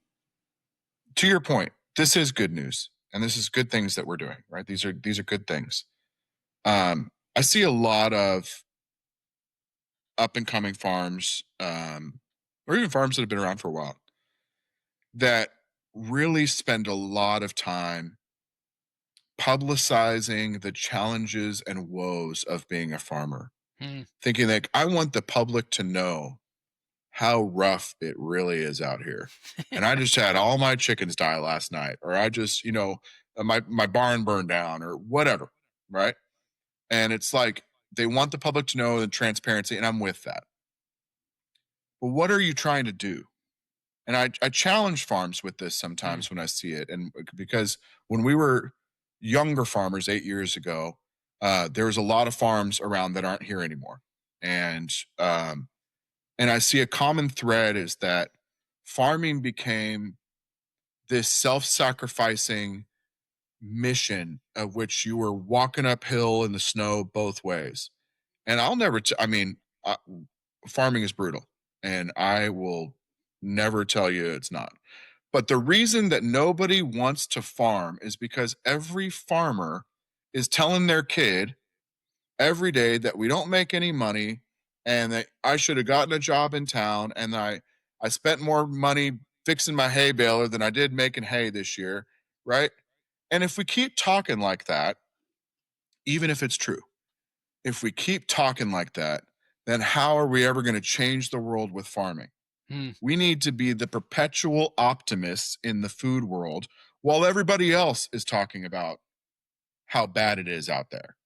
To your point, this is good news, and this is good things that we're doing. Right? These are good things. I see a lot of up and coming farms, or even farms that have been around for a while, that really spend a lot of time publicizing the challenges and woes of being a farmer, Hmm. thinking like, I want the public to know how rough it really is out here. And I just had all my chickens die last night, or I just, my barn burned down, or whatever, right? And it's like they want the public to know the transparency, and I'm with that. But what are you trying to do? And I challenge farms with this sometimes when I see it, and because when we were younger farmers 8 years ago, there was a lot of farms around that aren't here anymore, and And I see a common thread is that farming became this self-sacrificing mission of which you were walking uphill in the snow both ways. And I'll never, I mean, farming is brutal, and I will never tell you it's not. But the reason that nobody wants to farm is because every farmer is telling their kid every day that we don't make any money and that I should have gotten a job in town and I spent more money fixing my hay baler than I did making hay this year, right? And if we keep talking like that, even if it's true, if we keep talking like that, then how are we ever going to change the world with farming? Hmm. We need to be the perpetual optimists in the food world while everybody else is talking about how bad it is out there.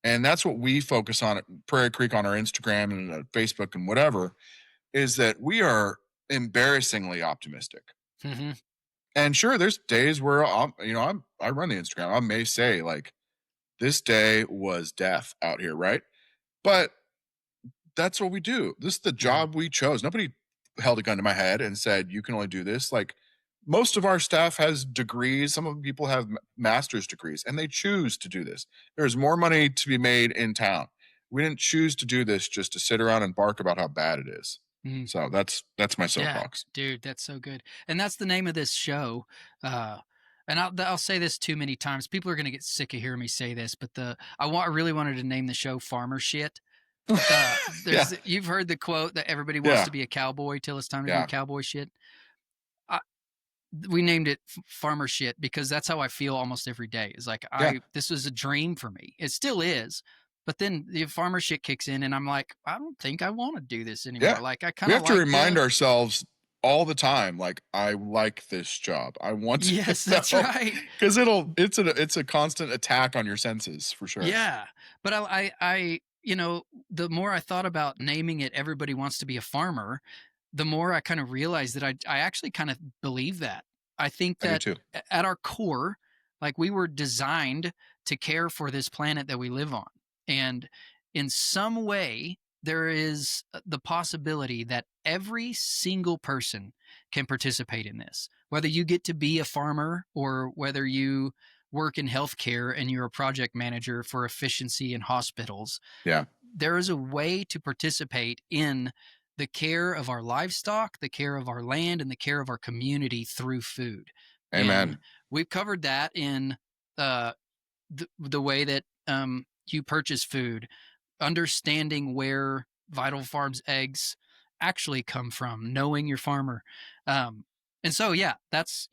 And that's what we focus on at Prairie Creek on our Instagram and Facebook and whatever, is that we are embarrassingly optimistic. Mm-hmm. And sure, there's days where I run the Instagram. I may say like, this day was death out here, right? But that's what we do. This is the job we chose. Nobody held a gun to my head and said, you can only do this. Like, most of our staff has degrees. Some of the people have master's degrees, and they choose to do this. There's more money to be made in town. We didn't choose to do this just to sit around and bark about how bad it is. Mm. So that's my Yeah, soapbox. dude, that's so good. And that's the name of this show. And I'll say this too many times. People are gonna get sick of hearing me say this, but I really wanted to name the show Farmer Shit. Yeah, You've heard the quote that everybody wants yeah, to be a cowboy till it's time to do yeah, cowboy shit. I, we named it Farmer Shit because that's how I feel almost every day. It's like yeah. this was a dream for me. It still is. But then the farmer shit kicks in, and I'm like, I don't think I want to do this anymore. Yeah. Like I We kind of have to like remind the ourselves all the time, like, I like this job. I want to yes, that's right. because it's a constant attack on your senses for sure. Yeah, but the more I thought about naming it, everybody wants to be a farmer. The more I kind of realized that I actually kind of believe that. I think I do that too. at our core, like we were designed to care for this planet that we live on, and in some way there is the possibility that every single person can participate in this. Whether you get to be a farmer or whether you work in healthcare and you're a project manager for efficiency in hospitals, Yeah. there is a way to participate in the care of our livestock, the care of our land, and the care of our community through food. And Amen. we've covered that in uh, the way that you purchase food, understanding where Vital Farms eggs actually come from, knowing your farmer. And so, yeah, it's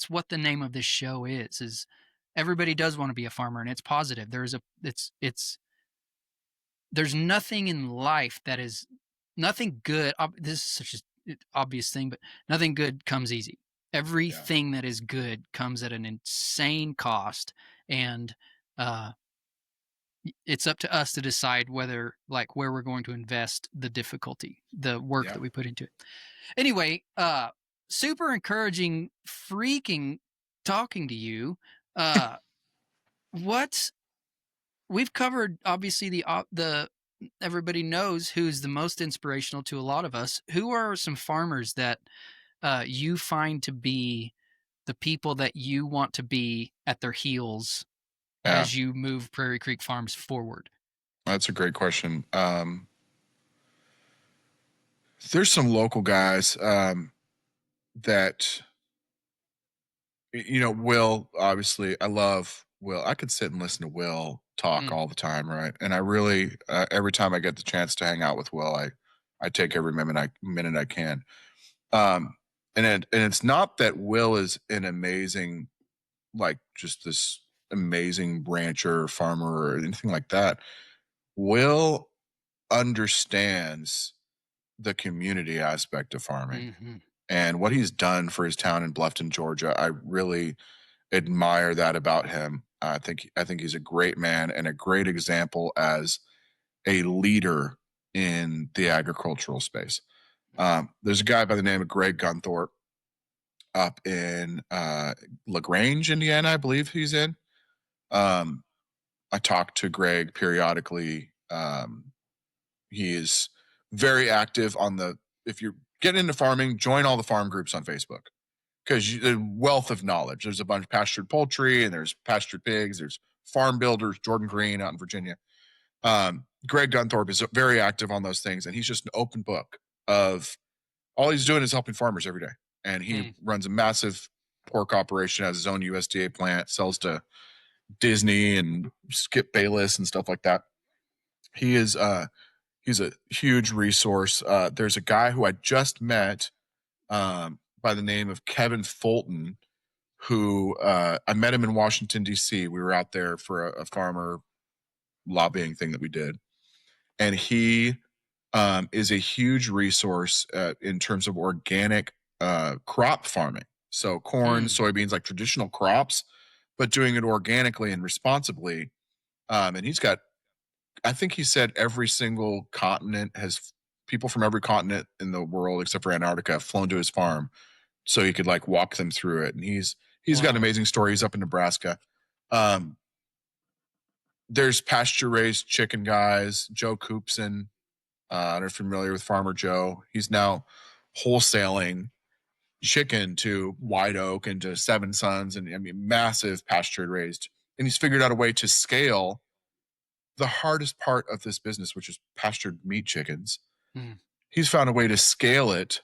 what the name of this show is everybody does want to be a farmer, and it's positive. There's nothing in life that is nothing good. This is such an obvious thing, but nothing good comes easy. Everything that is good comes at an insane cost, and uh, it's up to us to decide where we're going to invest the difficulty, the work Yeah. that we put into it. Anyway, super encouraging, freaking talking to you. What we've covered, obviously the everybody knows who's the most inspirational to a lot of us. Who are some farmers that you find to be the people that you want to be at their heels Yeah. as you move Prairie Creek Farms forward? That's a great question. There's some local guys that Will, obviously, I love Will. I could sit and listen to Will talk Mm. all the time, right? And I really, every time I get the chance to hang out with Will, I take every minute I can. And it's not that Will is an amazing, like, just this amazing rancher, farmer, or anything like that. Will understands the community aspect of farming Mm-hmm. and what he's done for his town in Bluffton, Georgia. I really admire that about him. I think he's a great man and a great example as a leader in the agricultural space. There's a guy by the name of Greg Gunthorpe up in LaGrange, Indiana, I believe he's in. I talk to Greg periodically. He is very active if you're getting into farming, join all the farm groups on Facebook, because the wealth of knowledge. There's a bunch of pastured poultry, and there's pastured pigs, there's farm builders, Jordan Green out in Virginia. Greg Gunthorpe is very active on those things, and he's just an open book of all he's doing is helping farmers every day. And he runs a massive pork operation, has his own USDA plant, sells to Disney and Skip Bayless and stuff like that. He's a huge resource. There's a guy who I just met by the name of Kevin Fulton, who I met him in Washington, D.C. We were out there for a farmer lobbying thing that we did. And he is a huge resource in terms of organic crop farming. So corn, soybeans, like traditional crops, but doing it organically and responsibly. And he's got, I think he said every single continent has people from every continent in the world except for Antarctica have flown to his farm so he could like walk them through it. And he's got an amazing story. He's up in Nebraska. There's pasture raised chicken guys, Joe Coopson. I don't know if you're familiar with Farmer Joe. He's now wholesaling chicken to White Oak and to Seven Sons, and I mean massive pasture raised. And he's figured out a way to scale the hardest part of this business, which is pastured meat chickens. He's found a way to scale it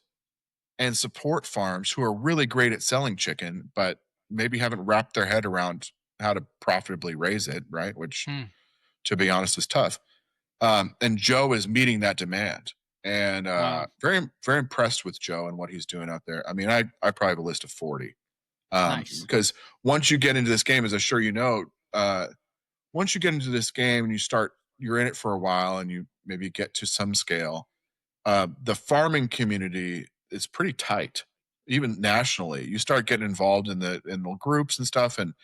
and support farms who are really great at selling chicken, but maybe haven't wrapped their head around how to profitably raise it, right? Which, to be honest, is tough. And Joe is meeting that demand. And very, very impressed with Joe and what he's doing out there. I mean, I probably have a list of 40. Nice. Because once you get into this game, as I'm sure you know, once you get into this game and you're in it for a while and you maybe get to some scale, the farming community is pretty tight, even nationally. You start getting involved in the groups and stuff, and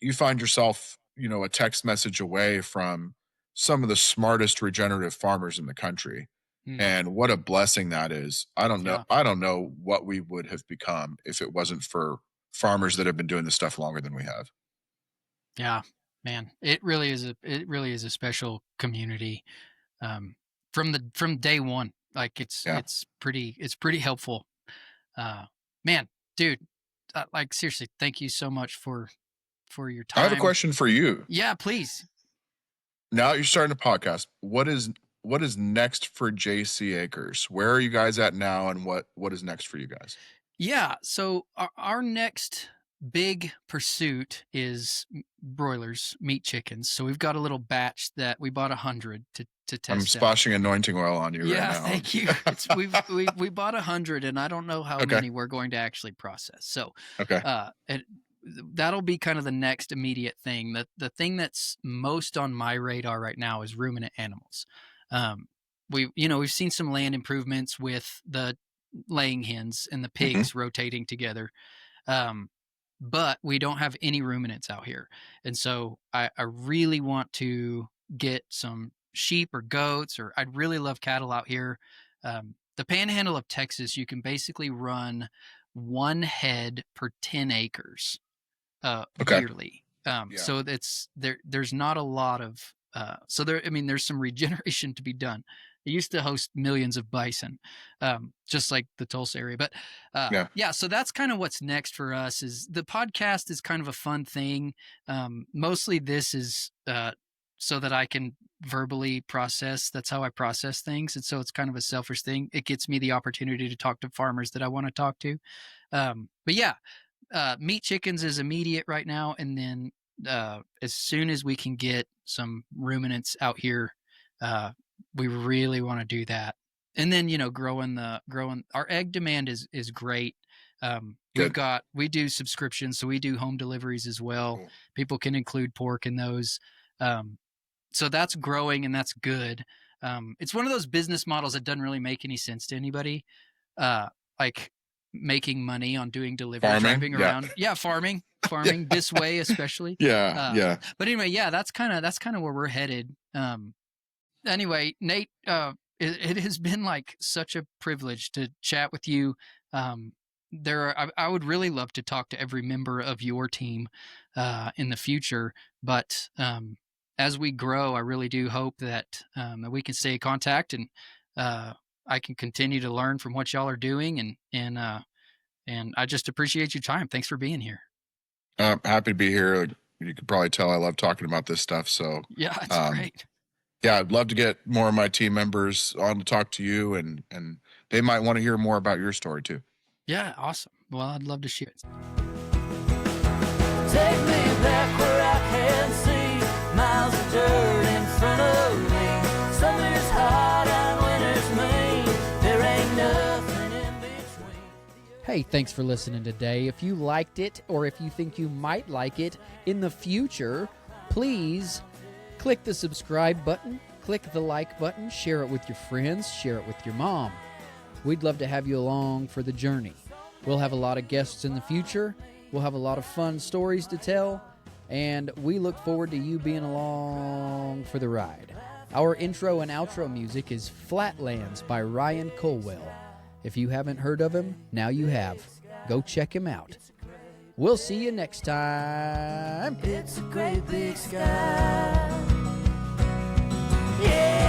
you find yourself, a text message away from some of the smartest regenerative farmers in the country. And what a blessing that is. I don't know. I don't know what we would have become if it wasn't for farmers that have been doing this stuff longer than we have. Yeah, man, it really is a special community. From day one, like it's pretty helpful. Man, dude, like seriously, thank you so much for your time. I have a question for you. Yeah, please. Now you're starting a podcast. What is next for JC Acres? Where are you guys at now, and what is next for you guys? Yeah, so our next big pursuit is broilers, meat chickens. So we've got a little batch that we bought 100 to test. I'm splashing anointing oil on you right now. Yeah, thank you. We bought 100, and I don't know how many we're going to actually process. So that'll be kind of the next immediate thing. The thing that's most on my radar right now is ruminant animals. We've seen some land improvements with the laying hens and the pigs rotating together. But we don't have any ruminants out here. And so I really want to get some sheep or goats, or I'd really love cattle out here. The panhandle of Texas, you can basically run one head per 10 acres yearly. So there's not a lot of, there's some regeneration to be done. It used to host millions of bison, just like the Tulsa area. But so that's kind of what's next for us. Is the podcast is kind of a fun thing. Mostly this is so that I can verbally process. That's how I process things. And so it's kind of a selfish thing. It gets me the opportunity to talk to farmers that I want to talk to. Meat chickens is immediate right now. And then as soon as we can get some ruminants out here, we really want to do that. And then, growing our egg demand is great. We do subscriptions, so we do home deliveries as well. Cool. People can include pork in those. So that's growing and that's good. It's one of those business models that doesn't really make any sense to anybody. Like making money on doing delivery, driving around. Yeah, farming this way, especially. Yeah. But anyway, that's kind of where we're headed. Anyway, Nate, it has been like such a privilege to chat with you. I would really love to talk to every member of your team in the future, but as we grow, I really do hope that we can stay in contact, and I can continue to learn from what y'all are doing, and I just appreciate your time. Thanks for being here. Happy to be here. Like, you could probably tell I love talking about this stuff. So, Yeah, it's um, great. yeah, I'd love to get more of my team members on to talk to you, and they might want to hear more about your story too. Yeah, awesome. Well, I'd love to share it. Take me back where I can see miles of dirt in front of me. Summer's hot and winter's mean. There ain't nothing in between. Hey, thanks for listening today. If you liked it, or if you think you might like it in the future, please click the subscribe button, click the like button, share it with your friends, share it with your mom. We'd love to have you along for the journey. We'll have a lot of guests in the future. We'll have a lot of fun stories to tell, and we look forward to you being along for the ride. Our intro and outro music is Flatlands by Ryan Colwell. If you haven't heard of him, now you have. Go check him out. We'll see you next time. It's a great big sky. Yeah.